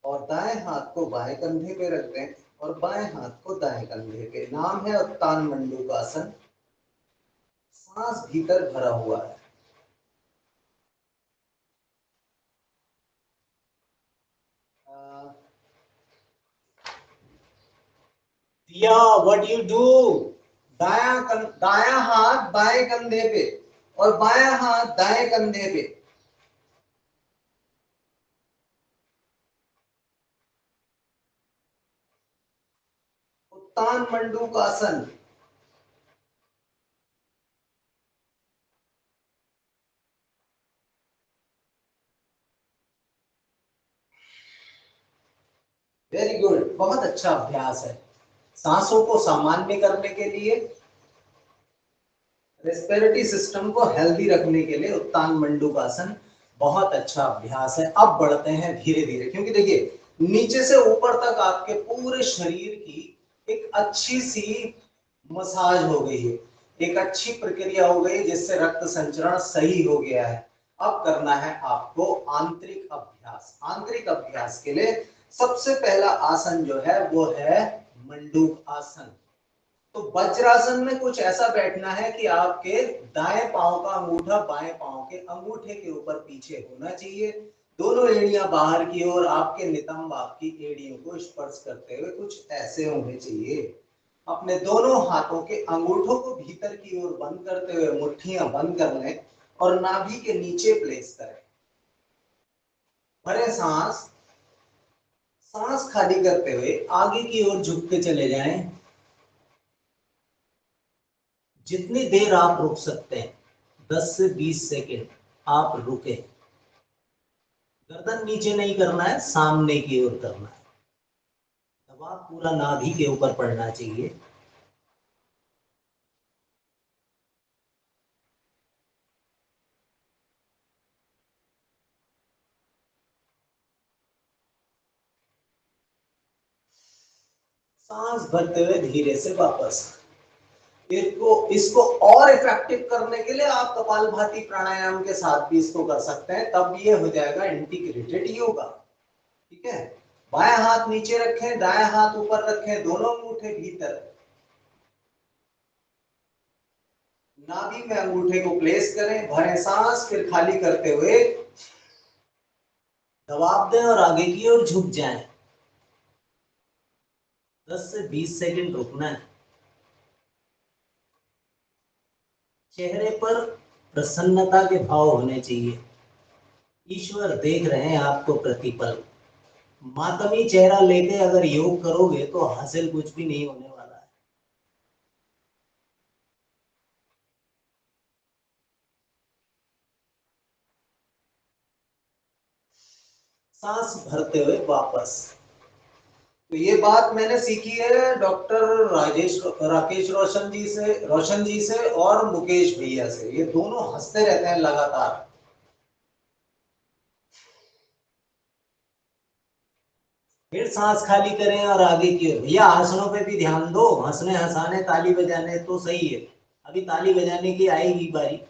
और दाएं हाथ को बाएं कंधे पे रख दें और बाएं हाथ को दाएं कंधे पे। नाम है उत्तान मंडूकासन। सांस भीतर भरा हुआ है। दिया, व्हाट यू डू? दायां हाथ बाएं कंधे पे और बायां हाथ दाएं कंधे पे। उत्तान मंडूकासन। वेरी गुड, बहुत अच्छा अभ्यास है। सांसों को सामान्य करने के लिए, रेस्पिरेटरी सिस्टम को हेल्दी रखने के लिए उत्तान मंडूकासन बहुत अच्छा अभ्यास है। अब बढ़ते हैं धीरे धीरे, क्योंकि देखिए नीचे से ऊपर तक आपके पूरे शरीर की एक अच्छी सी मसाज हो गई है, एक अच्छी प्रक्रिया हो गई जिससे रक्त संचरण सही हो गया है। अब करना है आपको आंतरिक अभ्यास। आंतरिक अभ्यास के लिए सबसे पहला आसन जो है वो है मंडूक आसन। तो वज्रासन में कुछ ऐसा बैठना है कि आपके दाएं पांव का अंगूठा बाएं पांव के अंगूठे के ऊपर पीछे होना चाहिए। दोनों एड़ियां बाहर की ओर, आपके नितंब आपकी एड़ियों को स्पर्श करते हुए कुछ ऐसे होने चाहिए। अपने दोनों हाथों के अंगूठों को भीतर की ओर बंद करते हुए मुट्ठियां बंद कर लें और नाभि के नीचे प्लेस करें। भरे सांस। सांस खाली करते हुए आगे की ओर झुकते चले जाएं। जितनी देर आप रुक सकते हैं, 10 से 20 सेकेंड आप रुके। गर्दन नीचे नहीं करना है, सामने की ओर करना है। दबाव पूरा नाभि के ऊपर पड़ना चाहिए। सांस भरते हुए धीरे से वापस। इसको और इफेक्टिव करने के लिए आप कपालभाति प्राणायाम के साथ भी इसको कर सकते हैं, तब ये हो जाएगा इंटीग्रेटेड योगा। ठीक है, बायां हाथ नीचे रखें, दायां हाथ ऊपर रखें, दोनों अंगूठे भीतर। नाभि में अंगूठे को प्लेस करें, भरें सांस, फिर खाली करते हुए दबाव दें और आगे की ओर झुक जाएं। 10 से 20 सेकंड रुकना है। चेहरे पर प्रसन्नता के भाव होने चाहिए। ईश्वर देख रहे हैं आपको प्रतिपल। मातमी चेहरा लेके अगर योग करोगे तो हासिल कुछ भी नहीं होने वाला है। सांस भरते हुए वापस। तो ये बात मैंने सीखी है डॉक्टर राकेश रोशन जी से और मुकेश भैया से। ये दोनों हंसते रहते हैं लगातार। फिर सांस खाली करें और आगे की ओर। भैया आसनों पे भी ध्यान दो, हंसने हंसाने ताली बजाने तो सही है, अभी ताली बजाने की आएगी बारी।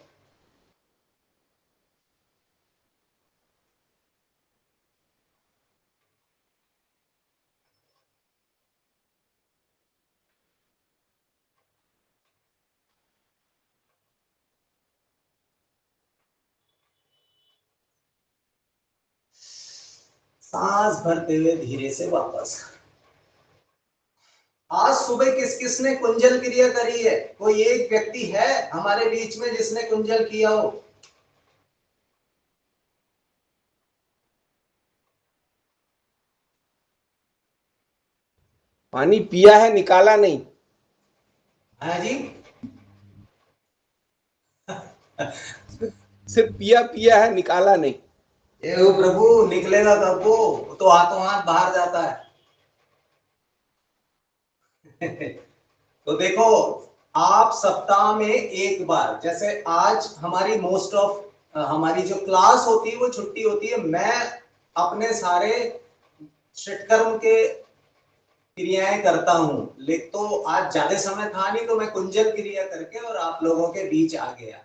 सांस भरते हुए धीरे से वापस। आज सुबह किस किसने कुंजल क्रिया करी है? कोई एक व्यक्ति है हमारे बीच में जिसने कुंजल किया हो? पानी पिया है, निकाला नहीं। हाँ जी, सिर्फ पिया पिया है, निकाला नहीं। ये वो प्रभु निकलेगा कब, वो तो हाथों हाथ बाहर जाता है। तो देखो, आप सप्ताह में एक बार, जैसे आज हमारी मोस्ट ऑफ हमारी जो क्लास होती है वो छुट्टी होती है, मैं अपने सारे षटकर्म के क्रियाएं करता हूं, लेकिन तो आज ज्यादा समय था नहीं, तो मैं कुंजल क्रिया करके और आप लोगों के बीच आ गया।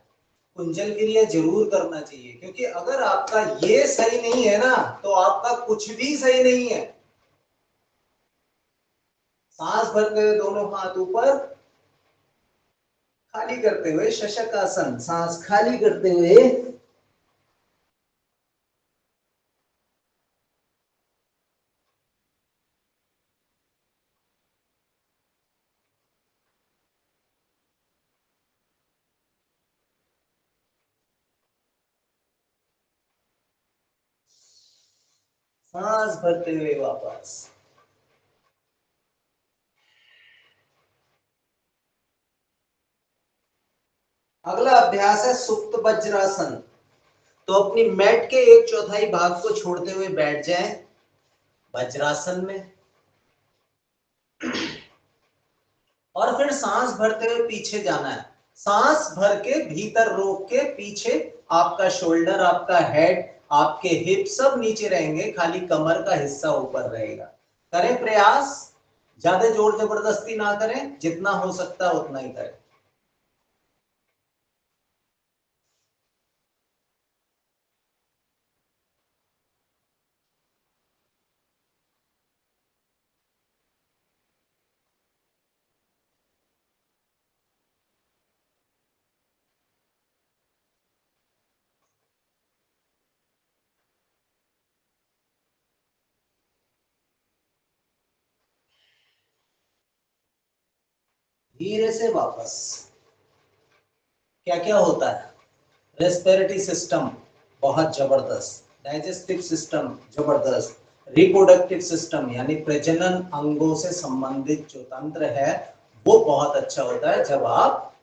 कुंजल क्रिया जरूर करना चाहिए, क्योंकि अगर आपका ये सही नहीं है ना, तो आपका कुछ भी सही नहीं है। सांस भरते हुए दोनों हाथ ऊपर, खाली करते हुए शशक आसन, सांस खाली करते हुए सांस भरते हुए वापस। अगला अभ्यास है सुप्त वज्रासन। तो अपनी मैट के एक चौथाई भाग को छोड़ते हुए बैठ जाएं वज्रासन में, और फिर सांस भरते हुए पीछे जाना है। सांस भर के भीतर रोक के पीछे, आपका शोल्डर, आपका हेड, आपके हिप सब नीचे रहेंगे, खाली कमर का हिस्सा ऊपर रहेगा। करें प्रयास, ज्यादा जोर जबरदस्ती ना करें, जितना हो सकता है उतना ही करें। धीरे से वापस। क्या क्या होता है? रेस्पिरेटरी सिस्टम बहुत जबरदस्त, डाइजेस्टिव सिस्टम जबरदस्त, रिप्रोडक्टिव सिस्टम यानी प्रजनन अंगों से संबंधित जो तंत्र है वो बहुत अच्छा होता है जब आप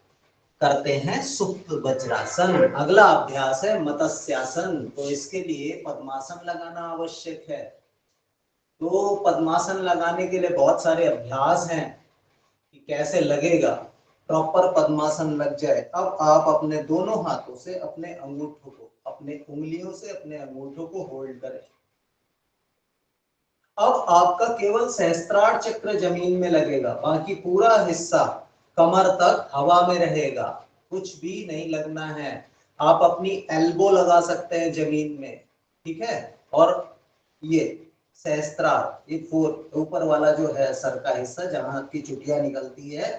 करते हैं सुप्त वज्रासन। अगला अभ्यास है मत्स्यासन। तो इसके लिए पद्मासन लगाना आवश्यक है। तो पद्मासन लगाने के लिए बहुत सारे अभ्यास हैं कि कैसे लगेगा, प्रॉपर पद्मासन लग जाए। अब आप अपने दोनों हाथों से अपने अंगूठों को, अपने उंगलियों से अपने अंगूठों को होल्ड करें। अब आपका केवल सहस्त्रार चक्र जमीन में लगेगा, बाकी पूरा हिस्सा कमर तक हवा में रहेगा, कुछ भी नहीं लगना है। आप अपनी एल्बो लगा सकते हैं जमीन में, ठीक है। और ये सहस्त्रार, ये फोर ऊपर वाला जो है सर का हिस्सा जहां की चुटिया निकलती है,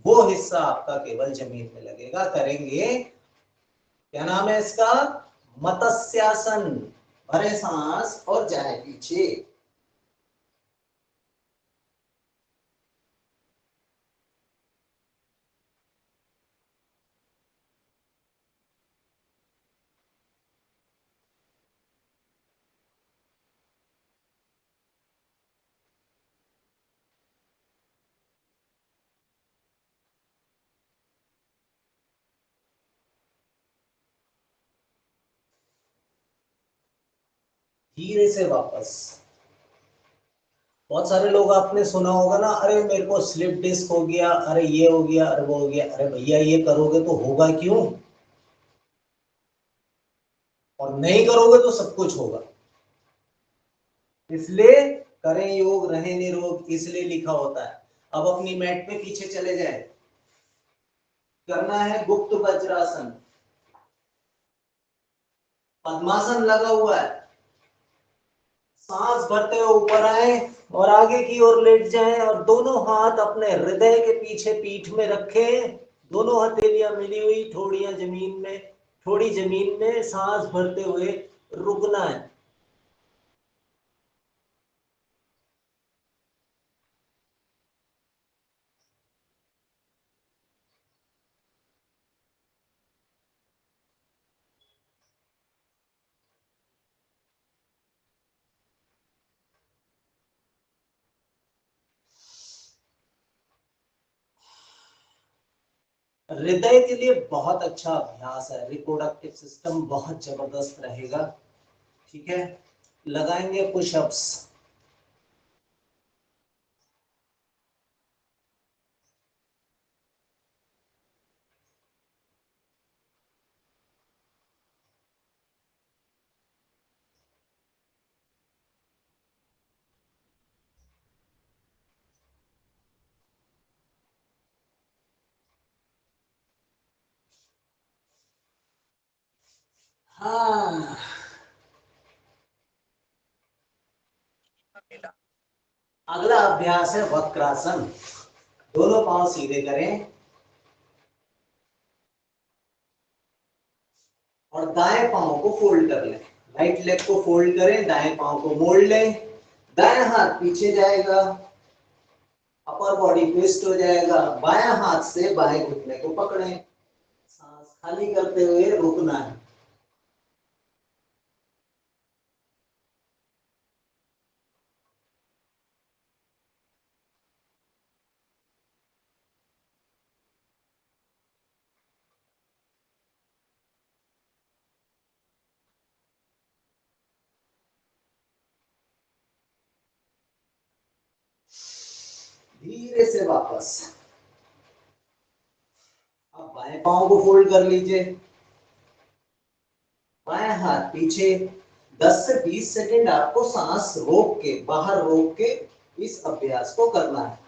वो हिस्सा आपका केवल जमीन में लगेगा। करेंगे, क्या नाम है इसका? मत्स्यासन। भरे सांस और जाए पीछे। धीरे से वापस। बहुत सारे लोग आपने सुना होगा ना, अरे मेरे को स्लिप डिस्क हो गया, अरे ये हो गया, अरे वो हो गया। अरे भैया, ये करोगे तो होगा क्यों? और नहीं करोगे तो सब कुछ होगा। इसलिए करें योग रहें निरोग, इसलिए लिखा होता है। अब अपनी मैट पे पीछे चले जाए। करना है गुप्त वज्रासन। पद्मासन लगा हुआ है। सांस भरते हुए ऊपर आए और आगे की ओर लेट जाएं, और दोनों हाथ अपने हृदय के पीछे पीठ में रखें। दोनों हथेलियां मिली हुई, थोड़ियां जमीन में, थोड़ी जमीन में। सांस भरते हुए रुकना है। हृदय के लिए बहुत अच्छा अभ्यास है, रिप्रोडक्टिव सिस्टम बहुत जबरदस्त रहेगा। ठीक है, लगाएंगे पुशअप्स। हाँ, अगला अभ्यास है वक्रासन। दोनों पांव सीधे करें और दाएं पांव को फोल्ड कर लें। राइट लेग को फोल्ड करें, दाएं पांव को मोड़ लें, दाएं हाथ पीछे जाएगा, अपर बॉडी ट्विस्ट हो जाएगा, बाएं हाथ से बाएं घुटने को पकड़ें, सांस खाली करते हुए रुकना है। धीरे से वापस। अब बाएं पांव को फोल्ड कर लीजिए, बाएं हाथ पीछे। 10 से 20 सेकंड आपको सांस रोक के, बाहर रोक के इस अभ्यास को करना है।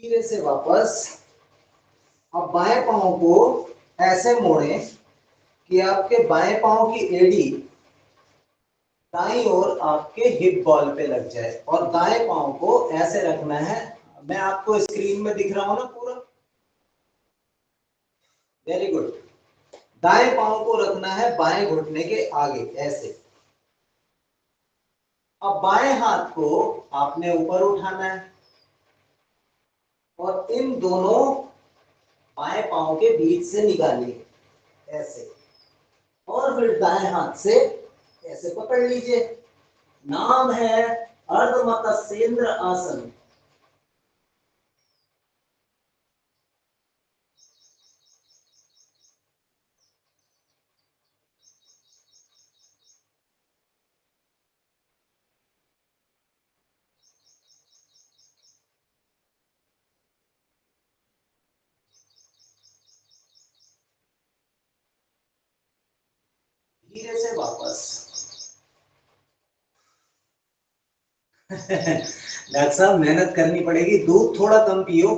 धीरे से वापस। अब बाएं पांव को ऐसे मोड़ें कि आपके बाएं पांव की एड़ी दाईं ओर आपके हिप बॉल पे लग जाए और दाएं पांव को ऐसे रखना है। मैं आपको स्क्रीन में दिख रहा हूं ना पूरा? Very good. दाएं पांव को रखना है बाएं घुटने के आगे ऐसे। अब बाएं हाथ को आपने ऊपर उठाना है और इन दोनों बाएं पांव के बीच से निकालिए ऐसे, और फिर दाएं हाथ से ऐसे पकड़ लीजिए। नाम है अर्धमत्स्येंद्र आसन। धीरे से वापस। डॉक्टर साहब मेहनत करनी पड़ेगी, दूध थोड़ा कम पियो।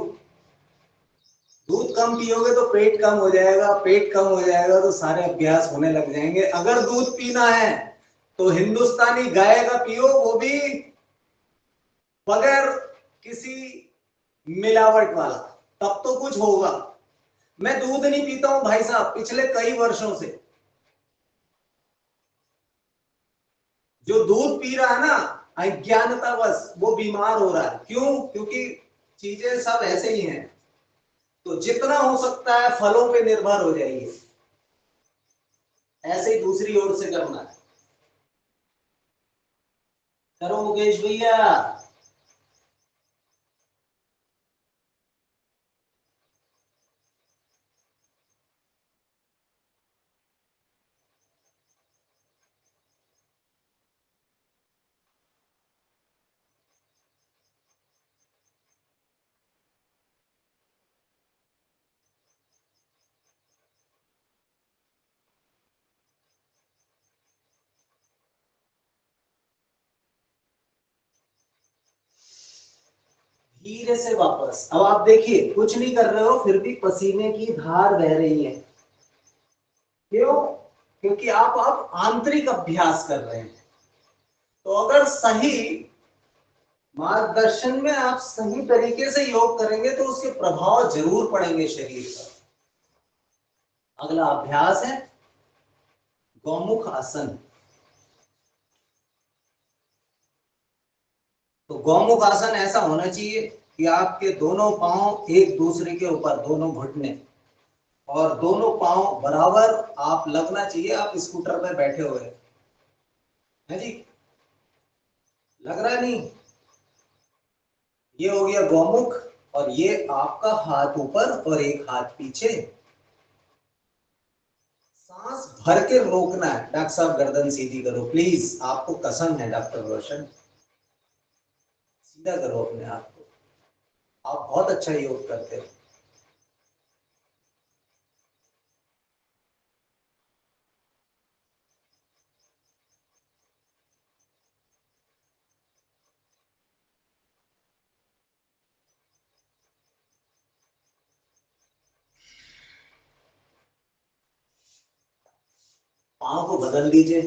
दूध कम पियोगे तो पेट कम हो जाएगा, पेट कम हो जाएगा तो सारे अभ्यास होने लग जाएंगे। अगर दूध पीना है तो हिंदुस्तानी गाय का पियो, वो भी बगैर किसी मिलावट वाला, तब तो कुछ होगा। मैं दूध नहीं पीता हूं भाई साहब पिछले कई वर्षों से। जो दूध पी रहा है ना अज्ञानतावश, वो बीमार हो रहा है। क्यों? क्योंकि चीजें सब ऐसे ही हैं। तो जितना हो सकता है फलों पे निर्भर हो जाइए। ऐसे ही दूसरी ओर से करना है। करो मुकेश भैया। धीरे से वापस। अब आप देखिए कुछ नहीं कर रहे हो, फिर भी पसीने की धार बह रही है। क्यों? क्योंकि आप आंतरिक अभ्यास कर रहे हैं। तो अगर सही मार्गदर्शन में आप सही तरीके से योग करेंगे तो उसके प्रभाव जरूर पड़ेंगे शरीर पर। अगला अभ्यास है गौमुख आसन। तो गौमुख आसन ऐसा होना चाहिए कि आपके दोनों पांव एक दूसरे के ऊपर, दोनों घुटने और दोनों पांव बराबर आप लगना चाहिए। आप स्कूटर पे बैठे हुए हैं जी, लग रहा है नहीं? ये हो गया गौमुख, और ये आपका हाथ ऊपर और एक हाथ पीछे। सांस भर के रोकना है। डॉक्टर साहब गर्दन सीधी करो प्लीज, आपको कसम है डॉक्टर रोशन, सीधा करो अपने आप को। आप बहुत अच्छा योग करते हो। पाँव को बदल दीजिए।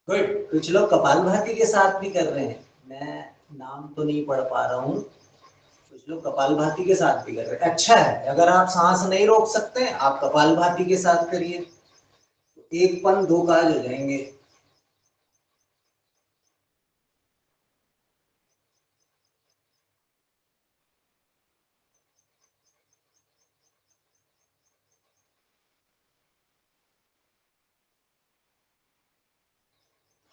गुड। कुछ लोग कपालभाति के साथ भी कर रहे हैं, मैं नाम तो नहीं पढ़ पा रहा हूँ। कुछ लोग कपालभाति के साथ भी कर रहे हैं, अच्छा है। अगर आप सांस नहीं रोक सकते आप कपालभाति के साथ करिए, तो एक पन दो काज हो जाएंगे।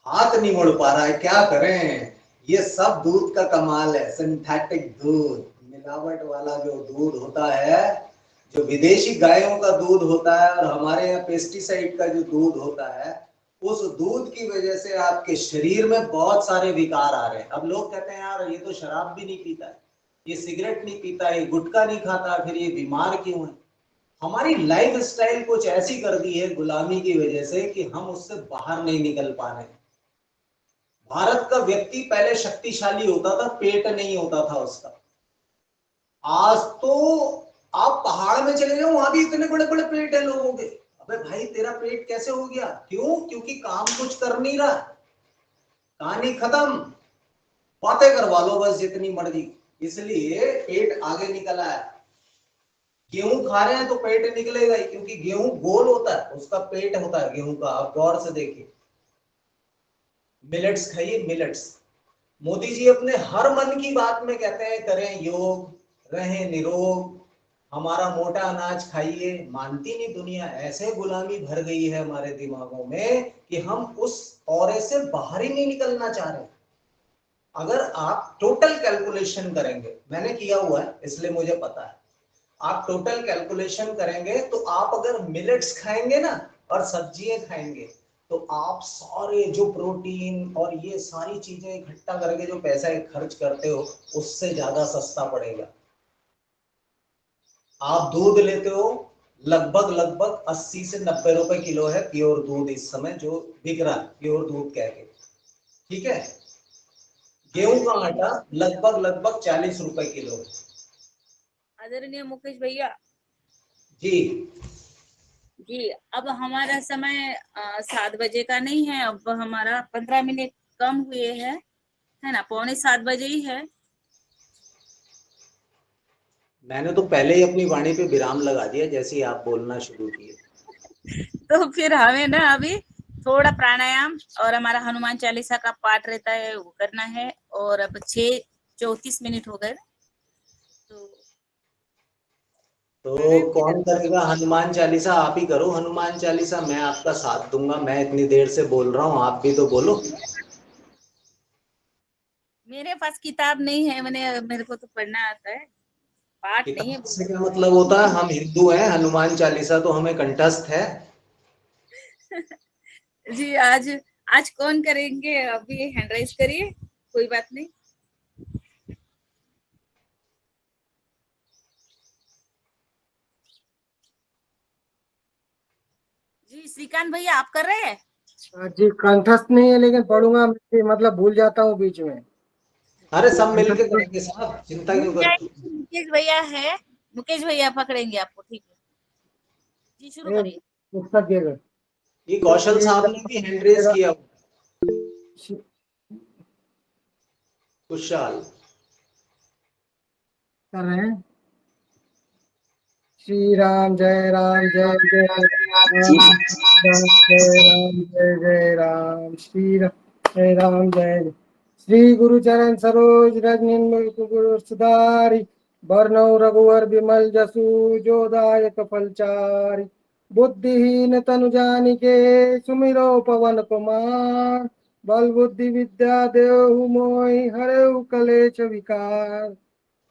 हाथ नहीं मुड़ पा रहा है, क्या करें? ये सब दूध का कमाल है, सिंथेटिक दूध, मिलावट वाला जो दूध होता है, जो विदेशी गायों का दूध होता है और हमारे यहाँ पेस्टिसाइड का जो दूध होता है, उस दूध की वजह से आपके शरीर में बहुत सारे विकार आ रहे हैं। अब लोग कहते हैं यार ये तो शराब भी नहीं पीता है, ये सिगरेट नहीं पीता, ये गुटखा नहीं खाता, फिर ये बीमार क्यों है? हमारी लाइफ स्टाइल कुछ ऐसी कर दी है गुलामी की वजह से कि हम उससे बाहर नहीं निकल पा रहे हैं। भारत का व्यक्ति पहले शक्तिशाली होता था, पेट नहीं होता था उसका। आज तो आप पहाड़ में चले जाओ, वहां भी इतने बड़े बड़े पेट है लोगों के। अबे भाई तेरा पेट कैसे हो गया? क्यों? क्योंकि काम कुछ कर नहीं रहा। कहानी खत्म, बातें करवा लो बस जितनी मर्जी, इसलिए पेट आगे निकल आया। गेहूं खा रहे हैं तो पेट निकलेगा ही, क्योंकि गेहूं गोल होता है, उसका पेट होता है गेहूं का। आप गौर से देखिए, मिलेट्स खाइए, मिलेट्स। मोदी जी अपने हर मन की बात में कहते हैं करें योग, रहें निरोग, हमारा मोटा अनाज खाइए। मानती नहीं दुनिया, ऐसे गुलामी भर गई है हमारे दिमागों में कि हम उस औरे से बाहर ही नहीं निकलना चाह रहे। अगर आप टोटल कैलकुलेशन करेंगे, मैंने किया हुआ है इसलिए मुझे पता है, आप टोटल कैलकुलेशन करेंगे तो आप अगर मिलेट्स खाएंगे ना और सब्जियां खाएंगे, तो आप सारे जो प्रोटीन और ये सारी चीजें इकट्ठा करके जो पैसा खर्च करते हो उससे ज्यादा सस्ता पड़ेगा। आप दूध लेते हो, लगभग लगभग 80 से 90 रुपए किलो है प्योर दूध इस समय जो बिक रहा है, प्योर दूध कह के, ठीक है। गेहूं का आटा लगभग लगभग 40 रुपए किलो है। आदरणीय मुकेश भैया जी जी, अब हमारा समय 7 बजे का नहीं है, अब हमारा 15 मिनट कम हुए हैं, है ना, 6:45 ही है। मैंने तो पहले ही अपनी वाणी पे विराम लगा दिया जैसे ही आप बोलना शुरू किए। तो फिर हमें ना अभी थोड़ा प्राणायाम और हमारा हनुमान चालीसा का पाठ रहता है वो करना है। और अब 6:34 हो गए, तो तो कौन करेगा हनुमान चालीसा? आप ही करो हनुमान चालीसा, मैं आपका साथ दूंगा। मैं इतनी देर से बोल रहा हूँ, आप भी तो बोलो। मेरे पास किताब नहीं है, मेरे को तो पढ़ना आता है, पाठ नहीं है। किताब से क्या मतलब होता है? हम हिंदू हैं, हनुमान चालीसा तो हमें कंठस्थ है। जी, आज आज कौन करेंगे? अभी हैंड राइज करिए, कोई बात नहीं। जी श्रीकांत भैया आप कर रहे हैं? जी कंठस्थ नहीं है, लेकिन पढ़ूंगा, मतलब भूल जाता हूँ बीच में। अरे सब मिलके करेंगे साहब, चिंता क्यों करते हैं? मुकेश भैया है, मुकेश भैया पकड़ेंगे आपको, ठीक है जी, शुरू करिए। पुस्तक देगा ये कौशल साहब ने भी हैंड रेज किया। कुशाल कर रहे हैं। श्री राम जय जय जय राम, राम जय राम जय जय राम, श्री राम जय राम जय जय। श्री गुरु चरण सरोज रज निर्मल गुरु सुधारी, बरनौ रघुवर विमल जसु जो दायक फलचारी। बुद्धिहीन तनु जानिके सुमिरो पवन कुमार, बल बुद्धि विद्या देहु मोहि हरऊ कलेश विकार।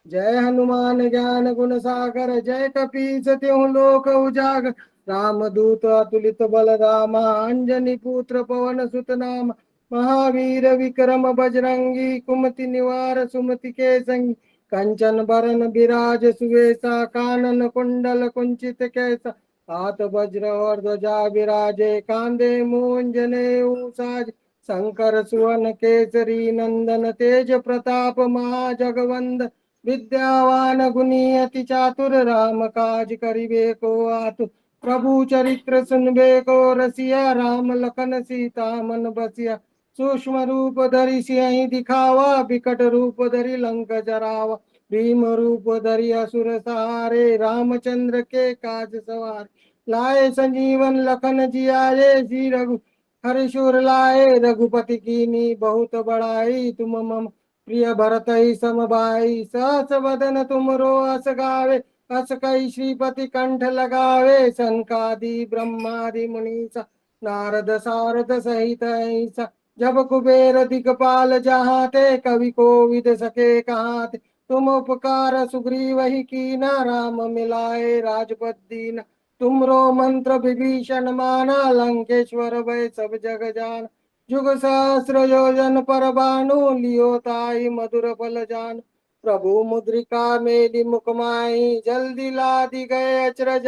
जय हनुमान ज्ञान गुण सागर, जय कपीस तिहुँ लोक उजागर। रामदूत अतुलित बल रामा, अंजनी पुत्र पवन सुत नामा। महावीर विक्रम बजरंगी, कुमति निवार सुमति के संगी। कंचन बरन बिराज सुवेशा, कानन कुंडल कुंचित कैसा। हाथ वज्र और ध्वजा विराजे, कांधे मूंज जनेऊ साज। शंकर सुवन केसरी नंदन, तेज प्रताप महाजगवंदन। विद्यावान गुणी अति चातुर, राम काज करिबे को आतुर। प्रभु चरित्र सुनबे को रसिया, राम लखन सीता मन बसिया। सूक्ष्म रूप धरि सियहि दिखावा, बिकट रूप धरि लंक जरावा। भीम रूप धरि असुर सहारे, रामचंद्र के काज सवारे। लाए संजीवन लखन जियाए, श्री रघु हरिशुर लाए। रघुपति कीनी बहुत बड़ाई, तुम मम प्रिय भरत ही समभाई। सहस वदन तुमरो अस गावे, अस कई श्रीपति कंठ लगावे। सनकादि ब्रह्मादि मुनीसा, नारद सारद सहित ऐसा। जब कुबेर दिगपाल जहाँ ते, कवि कोविद सके कहाँ ते। तुम उपकार सुग्रीव ही कीना, राम मिलाए राजपद दीना। तुमरो मंत्र विभीषण माना, लंकेश्वर भय सब जग जान। जुग सहस्र योजन पर भानु, लियो ताई मधुर फल जान। प्रभु मुद्रिका मेली मुख माही, जल्दी लादी गए अचरज।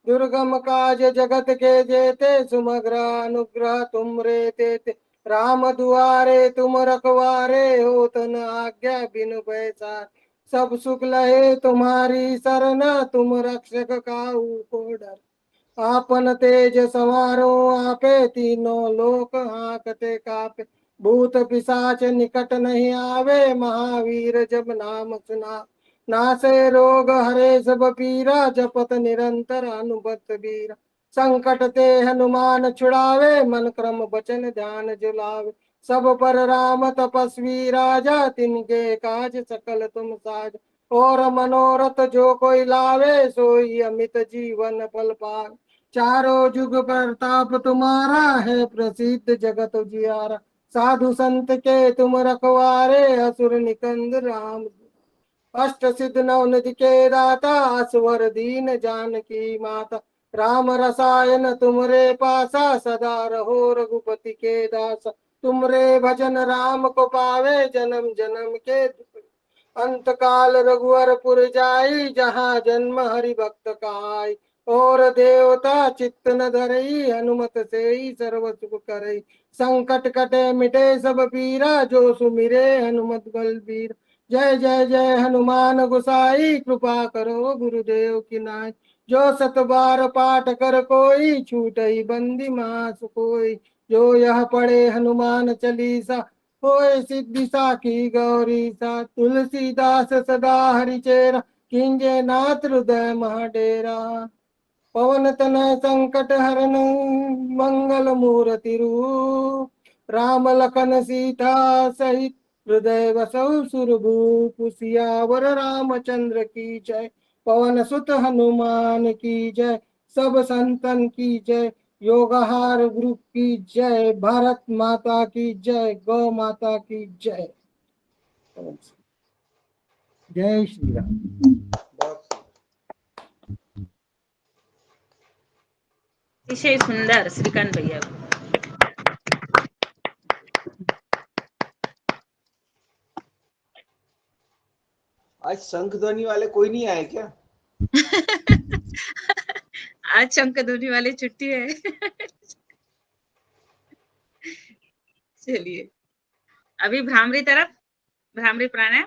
दुर्गम काज जगत के जेते, सुमग्र अनुग्रह तुम रे तेते। राम दुआरे तुम रखवारे, होत न आज्ञा बिनु पैसार। सब सुख लहे तुम्हारी सरना, तुम रक्षक काहू को डर। आपन तेज सवारो आपे, तीनों लोक हांकते कापे। भूत पिशाच निकट नहीं आवे, महावीर जब नाम सुना। नासे रोग हरे सब पीरा, जपत निरंतर हनुमत बीरा। संकट ते हनुमान छुड़ावे, मन क्रम बचन ध्यान जुलावे। सब पर राम तपस्वी राजा, तिनके काज सकल तुम साज। और मनोरथ जो कोई लावे, सोई अमित जीवन फल पावे। चारों जुग प्रताप तुम्हारा, है प्रसिद्ध जगत उजियारा। साधु संत के तुम रखवारे, असुर निकंद राम। अष्ट सिद्ध नव निधि के दाता, असवर दीन जानकी माता। राम रसायन तुमरे पासा, सदा रहो रघुपति के दासा। तुमरे भजन राम को पावे, जन्म जन्म के अंत काल रघुवरपुर जाई। जहाँ जन्म हरि भक्त कहाई, और देवता चित्त न धरई। हनुमत से ही सर्व सुख करई, संकट कटे मिटे सब पीरा। जो सुमिरे हनुमत बलबीर, जय जय जय हनुमान गोसाई। कृपा करो गुरुदेव की नाई, जो सत बार पाठ कर कोई। छूटई बंदी मास कोई, जो यह पढ़े हनुमान चालीसा। होए सिद्धि साखी गौरी सा, तुलसीदास सदा हरिचेरा। कींजे नाथ हृदय महाडेरा, पवन तनय संकट हरन। मंगल मूर्ति रूप, राम लखन सीता सहित। हृदय बसौ सुरभूप, सियावर रामचंद्र की जय। पवन सुत हनुमान की जय, सब संतन की जय। योगहार ग्रुप की जय, भारत माता की जय, गौ माता की जय। जय श्री राम। बहुत अतिशय सुंदर श्रीकांत भैया। आज शंख ध्वनि वाले कोई नहीं आए क्या? आज शंख ध्वनि वाले छुट्टी है। चलिए अभी भ्रामरी तरफ, भ्रामरी प्राणायाम।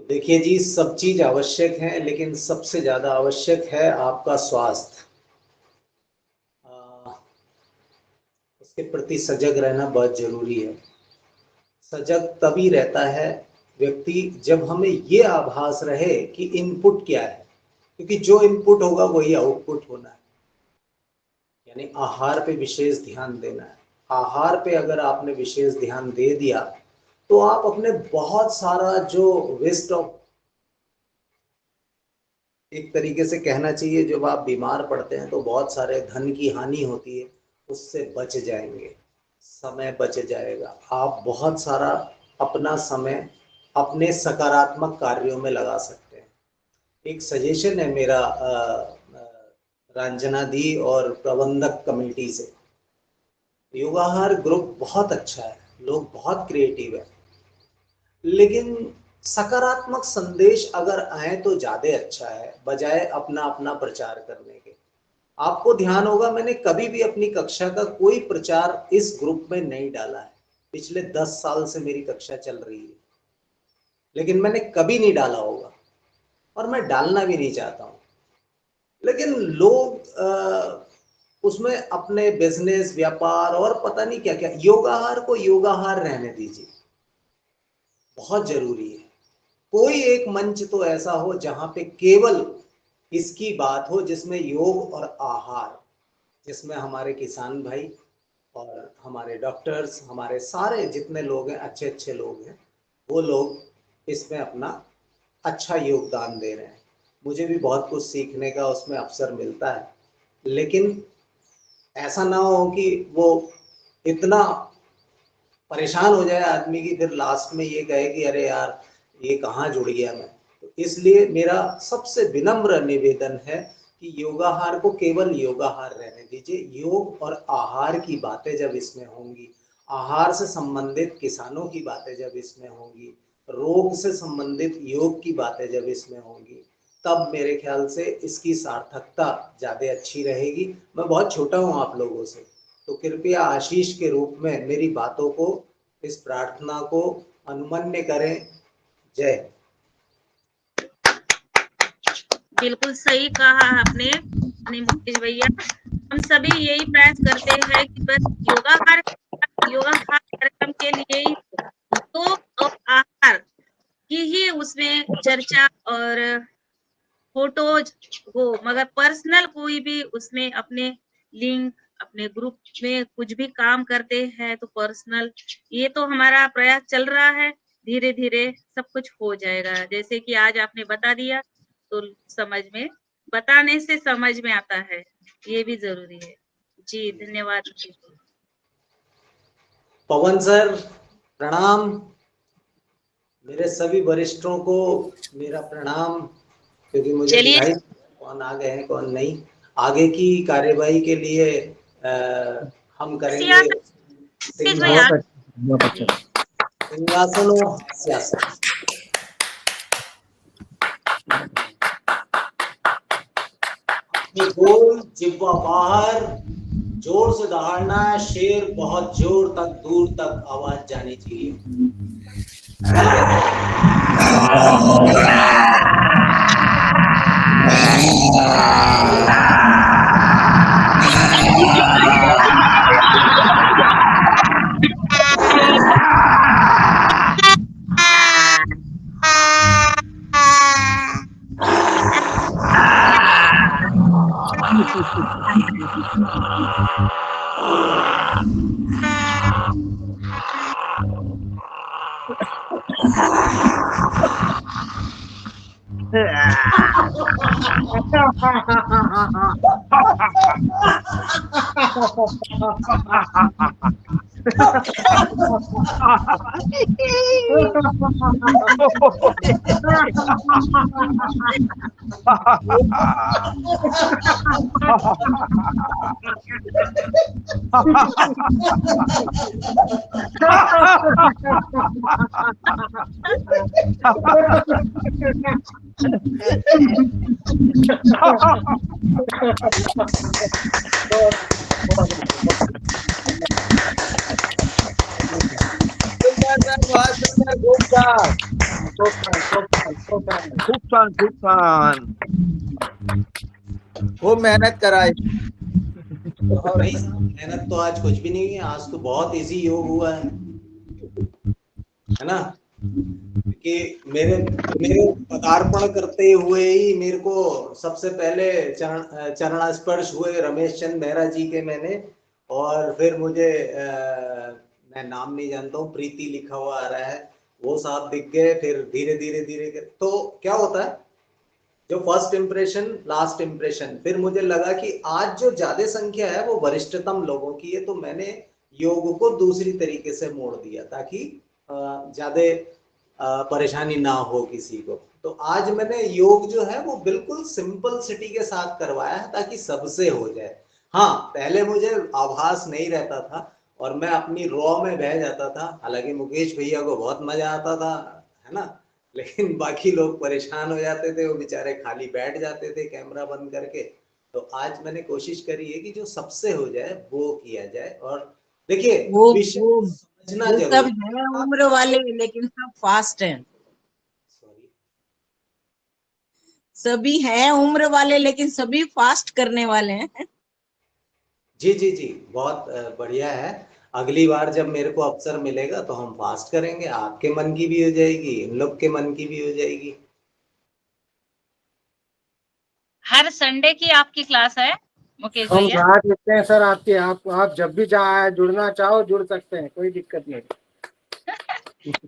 देखिए जी, सब चीज आवश्यक है, लेकिन सबसे ज्यादा आवश्यक है आपका स्वास्थ्य। उसके प्रति सजग रहना बहुत जरूरी है। सजग तभी रहता है व्यक्ति जब हमें ये आभास रहे कि इनपुट क्या है, क्योंकि जो इनपुट होगा वही आउटपुट होना है। यानी आहार पे विशेष ध्यान देना है। आहार पे अगर आपने विशेष ध्यान दे दिया तो आप अपने बहुत सारा जो वेस्ट ऑफ, एक तरीके से कहना चाहिए, जब आप बीमार पड़ते हैं तो बहुत सारे धन की हानि होती है, उससे बच जाएंगे, समय बच जाएगा। आप बहुत सारा अपना समय अपने सकारात्मक कार्यों में लगा सकते हैं। एक सजेशन है मेरा रंजना दी और प्रबंधक कमेटी से, योगाहार ग्रुप बहुत अच्छा है, लोग बहुत क्रिएटिव है, लेकिन सकारात्मक संदेश अगर आए तो ज्यादा अच्छा है, बजाय अपना अपना प्रचार करने के। आपको ध्यान होगा, मैंने कभी भी अपनी कक्षा का कोई प्रचार इस ग्रुप में नहीं डाला है। पिछले 10 साल से मेरी कक्षा चल रही है, लेकिन मैंने कभी नहीं डाला होगा और मैं डालना भी नहीं चाहता हूं। लेकिन लोग उसमें अपने बिजनेस, व्यापार और पता नहीं क्या क्या, योगाहार को योगाहार रहने दीजिए, बहुत जरूरी है। कोई एक मंच तो ऐसा हो जहां पे केवल इसकी बात हो, जिसमें योग और आहार, जिसमें हमारे किसान भाई और हमारे डॉक्टर्स, हमारे सारे जितने लोग हैं, अच्छे अच्छे लोग हैं, वो लोग इसमें अपना अच्छा योगदान दे रहे हैं। मुझे भी बहुत कुछ सीखने का उसमें अवसर मिलता है, लेकिन ऐसा ना हो कि वो इतना परेशान हो जाए आदमी की फिर लास्ट में ये कहे कि अरे यार ये कहाँ जुड़ गया मैं। तो इसलिए मेरा सबसे विनम्र निवेदन है कि योगाहार को केवल योगाहार रहने दीजिए। योग और आहार की बातें जब इसमें होंगी, आहार से संबंधित किसानों की बातें जब इसमें होंगी, रोग से संबंधित योग की बातें जब इसमें होंगी, तब मेरे ख्याल से इसकी सार्थकता ज़्यादा अच्छी रहेगी। मैं बहुत छोटा हूँ आप लोगों से, तो कृपया आशीष के रूप में मेरी बातों को, इस प्रार्थना को अनुमन्य करें। जय। बिल्कुल सही कहा आपने मुकेश भैया। हम सभी यही प्रयास करते हैं कि बस योगाहार कार्यक्रम के लिए ही योग और आहार की ही उसमें चर्चा और फोटोज हो, मगर पर्सनल कोई भी उसमें अपने लिंक, अपने ग्रुप में कुछ भी काम करते हैं तो पर्सनल, ये तो हमारा प्रयास चल रहा है। धीरे धीरे सब कुछ हो जाएगा। जैसे कि आज आपने बता दिया तो समझ में, बताने से समझ में आता है, ये भी जरूरी है। जी धन्यवाद। पवन सर प्रणाम, मेरे सभी वरिष्ठों को मेरा प्रणाम, क्योंकि मुझे चलिए। दिखाई कौन आ गए हैं कौन नहीं। आगे की कार्यवाही के लिए हम करेंगे सिंहासन और सियासत। गोल जिब्वा बाहर, जोर से दहाड़ना है, शेर बहुत जोर तक, दूर तक आवाज जानी चाहिए। बहुत सुंदर, खूब साफ। खूप छान. खूप छान खूप छान. खूब मेहनत कराई. और नहीं साहब, मेहनत तो आज कुछ भी नहीं है, आज तो बहुत इजी योग हुआ है ना? कि मेरे मेरे पदार्पण करते हुए ही मेरे को सबसे पहले चरण स्पर्श हुए रमेश चंद मेहरा जी के मैंने, और फिर मुझे मैं नाम नहीं जानता हूँ, प्रीति लिखा हुआ आ रहा है, वो साहब दिख गए। फिर धीरे धीरे धीरे तो क्या होता है, जो फर्स्ट इंप्रेशन लास्ट इंप्रेशन, फिर मुझे लगा कि आज जो ज्यादा संख्या है वो वरिष्ठतम लोगों की है, तो मैंने योग को दूसरी तरीके से मोड़ दिया ताकि ज्यादा परेशानी ना हो किसी को। तो आज मैंने योग जो है वो बिल्कुल सिंपल सिटी के साथ करवाया है ताकि सबसे हो जाए। हाँ, पहले मुझे आभास नहीं रहता था और मैं अपनी रॉ में बह जाता था, हालांकि मुकेश भैया को बहुत मजा आता था, है ना, लेकिन बाकी लोग परेशान हो जाते थे, वो बेचारे खाली बैठ जाते थे कैमरा बंद करके। तो आज मैंने कोशिश करी है कि जो सबसे हो जाए वो किया जाए। और देखिए, वो विषय वो को समझना वो सब जरूरी है उम्र वाले, लेकिन सब फास्ट हैं. सॉरी सभी हैं उम्र वाले, लेकिन सभी फास्ट करने वाले हैं. जी जी जी, बहुत बढ़िया है। अगली बार जब मेरे को अवसर मिलेगा तो हम फास्ट करेंगे, आपके मन की भी हो जाएगी, इन लोग के मन की भी हो जाएगी। हर संडे की आपकी क्लास है मुकेश हम भैया? राह देखते हैं सर आपकी, आप जब भी जुड़ना चाहो जुड़ सकते हैं, कोई दिक्कत नहीं.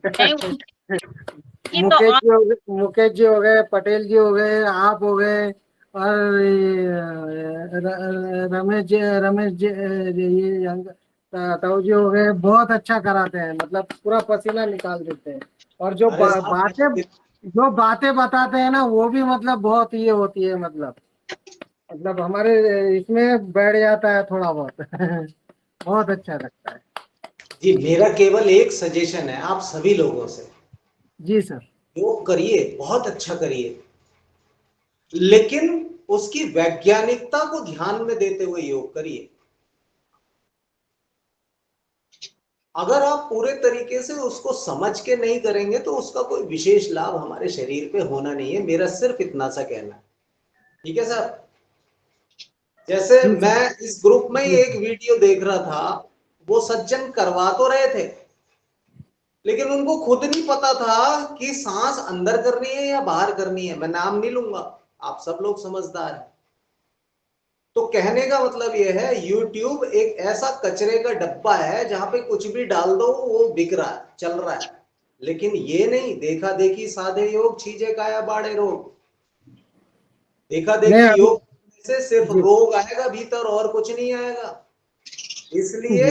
नहीं, उनकी तो मुकेश जी हो गए, पटेल जी हो गए, आप हो गए, और रमेश जी ये ताऊ जी हो गए, बहुत अच्छा कराते हैं, मतलब पूरा पसीना निकाल देते हैं. और जो अरे साहब, बातें बताते हैं ना, वो भी मतलब बहुत ये होती है, मतलब हमारे इसमें बैठ जाता है थोड़ा बहुत. बहुत अच्छा लगता है. जी, मेरा केवल एक सजेशन है आप सभी लोगों से, जी सर. योग करिए, बहुत अच्छा करिए, लेकिन उसकी वैज्ञानिकता को ध्यान में देते हुए योग करिए। अगर आप पूरे तरीके से उसको समझ के नहीं करेंगे तो उसका कोई विशेष लाभ हमारे शरीर पे होना नहीं है, मेरा सिर्फ इतना सा कहना है। ठीक है सर? जैसे मैं इस ग्रुप में ही एक वीडियो देख रहा था, वो सज्जन करवा तो रहे थे, लेकिन उनको खुद नहीं पता था कि सांस अंदर करनी है या बाहर करनी है। मैं नाम नहीं लूंगा, आप सब लोग समझदार हैं। तो कहने का मतलब यह है, YouTube एक ऐसा कचरे का डब्बा है जहां पे कुछ भी डाल दो वो बिक रहा है, चल रहा है, लेकिन ये नहीं देखा देखी साधे योग छीजे काया बाड़े रोग। देखा देखी योग से सिर्फ रोग आएगा भीतर और कुछ नहीं आएगा। इसलिए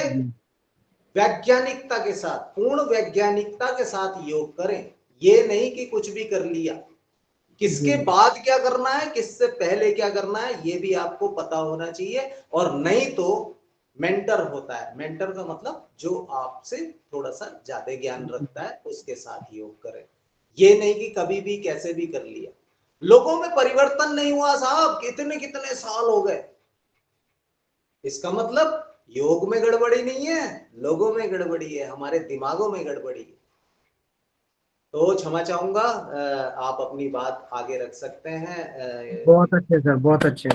वैज्ञानिकता के साथ, पूर्ण वैज्ञानिकता के साथ योग करें, ये नहीं कि कुछ भी कर लिया। किसके बाद क्या करना है, किससे पहले क्या करना है, ये भी आपको पता होना चाहिए। और नहीं तो मेंटर होता है, मेंटर का मतलब जो आपसे थोड़ा सा ज्यादा ज्ञान रखता है, उसके साथ योग करें। ये नहीं कि कभी भी कैसे भी कर लिया। लोगों में परिवर्तन नहीं हुआ साहब, कितने कितने साल हो गए, इसका मतलब योग में गड़बड़ी नहीं है, लोगों में गड़बड़ी है, हमारे दिमागों में गड़बड़ी है। तो क्षमा चाहूंगा, आप अपनी बात आगे रख सकते हैं। बहुत अच्छे सर, बहुत अच्छे.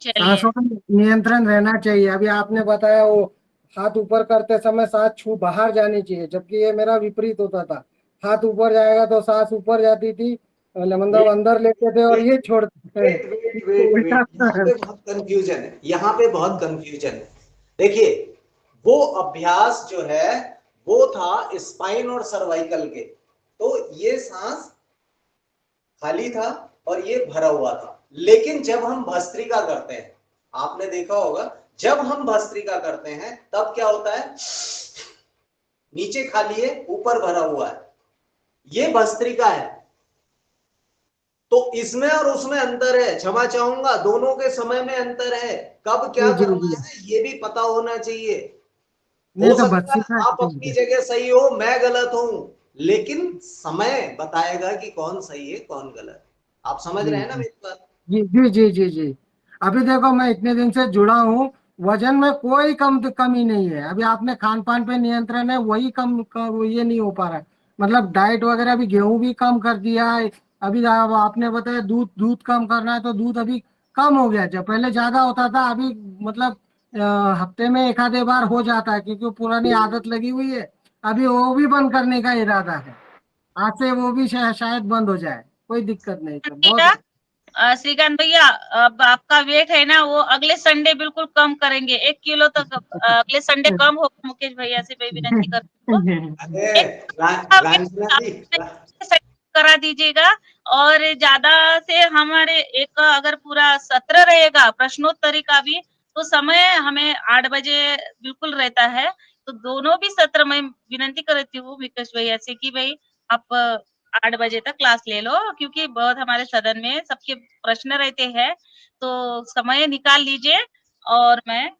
सांसों में नियंत्रण रहना चाहिए. अभी आपने बताया वो हाथ ऊपर करते समय सांस छू बाहर जानी चाहिए, जबकि ये मेरा विपरीत होता था. हाथ ऊपर जाएगा तो सांस ऊपर जाती थी, मतलब अंदर लेते थे और ये छोड़ते थे. यहाँ पे बहुत कंफ्यूजन है, यहाँ पे बहुत कंफ्यूजन है। देखिए, वो अभ्यास जो है वो था स्पाइन और सर्वाइकल के, तो ये सांस खाली था और ये भरा हुआ था। लेकिन जब हम भस्त्रिका करते हैं, आपने देखा होगा, जब हम भस्त्रिका करते हैं तब क्या होता है, नीचे खाली है, ऊपर भरा हुआ है, ये भस्त्रिका है। तो इसमें और उसमें अंतर है, क्षमा चाहूंगा, दोनों के समय में अंतर है, कब क्या करना है ये भी पता होना चाहिए। हो सकता है आप अपनी जगह सही हो, मैं गलत हूं, लेकिन समय बताएगा कि कौन सही है कौन गलत। आप समझ रहे हैं ना मेरी बात? जी जी जी जी जी. अभी देखो, मैं इतने दिन से जुड़ा हूँ, वजन में कोई कमी नहीं है. अभी आपने खान पान पे नियंत्रण है, वही ये नहीं हो पा रहा है. मतलब डाइट वगैरह भी, गेहूं भी कम कर दिया है। अभी आपने बताया दूध कम करना है, तो दूध अभी कम हो गया। जब पहले ज्यादा होता था, अभी मतलब हफ्ते में एक आधे बार हो जाता है, क्योंकि पुरानी आदत लगी हुई है। अभी वो भी बंद करने का इरादा है। आज से वो भी शायद बंद हो जाए, कोई दिक्कत नहीं सर, बहुत। श्रीकांत भैया, अब आपका वेट है ना, वो अगले संडे बिल्कुल कम करेंगे, 1 किलो तक अगले संडे कम होगा। मुकेश भैया से मैं विनती करती हूँ, अरे रांझना जी, करा दीजिएगा। और ज्यादा से हमारे एक अगर पूरा सत्र रहेगा प्रश्नोत्तरी का भी, तो समय हमें 8 बजे बिल्कुल रहता है। तो दोनों भी सत्र में विनती करती हूँ विकास भैया से कि भाई आप 8 बजे तक क्लास ले लो, क्योंकि बहुत हमारे सदन में सबके प्रश्न रहते हैं। तो समय निकाल लीजिए। और मैं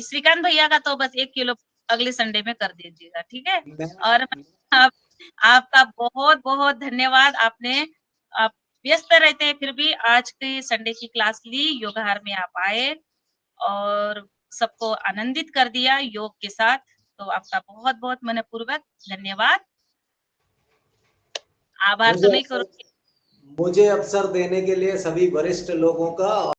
श्रीकांत भैया का तो बस 1 किलो अगले संडे में कर दीजिएगा, ठीक है। और आपका बहुत बहुत धन्यवाद। आप व्यस्त रहते हैं, फिर भी आज की संडे की क्लास ली, योगाहार में आप आए और सबको आनंदित कर दिया योग के साथ। तो आपका बहुत बहुत मनपूर्वक धन्यवाद। आभार तो नहीं करूंगी। मुझे अवसर देने के लिए सभी वरिष्ठ लोगों का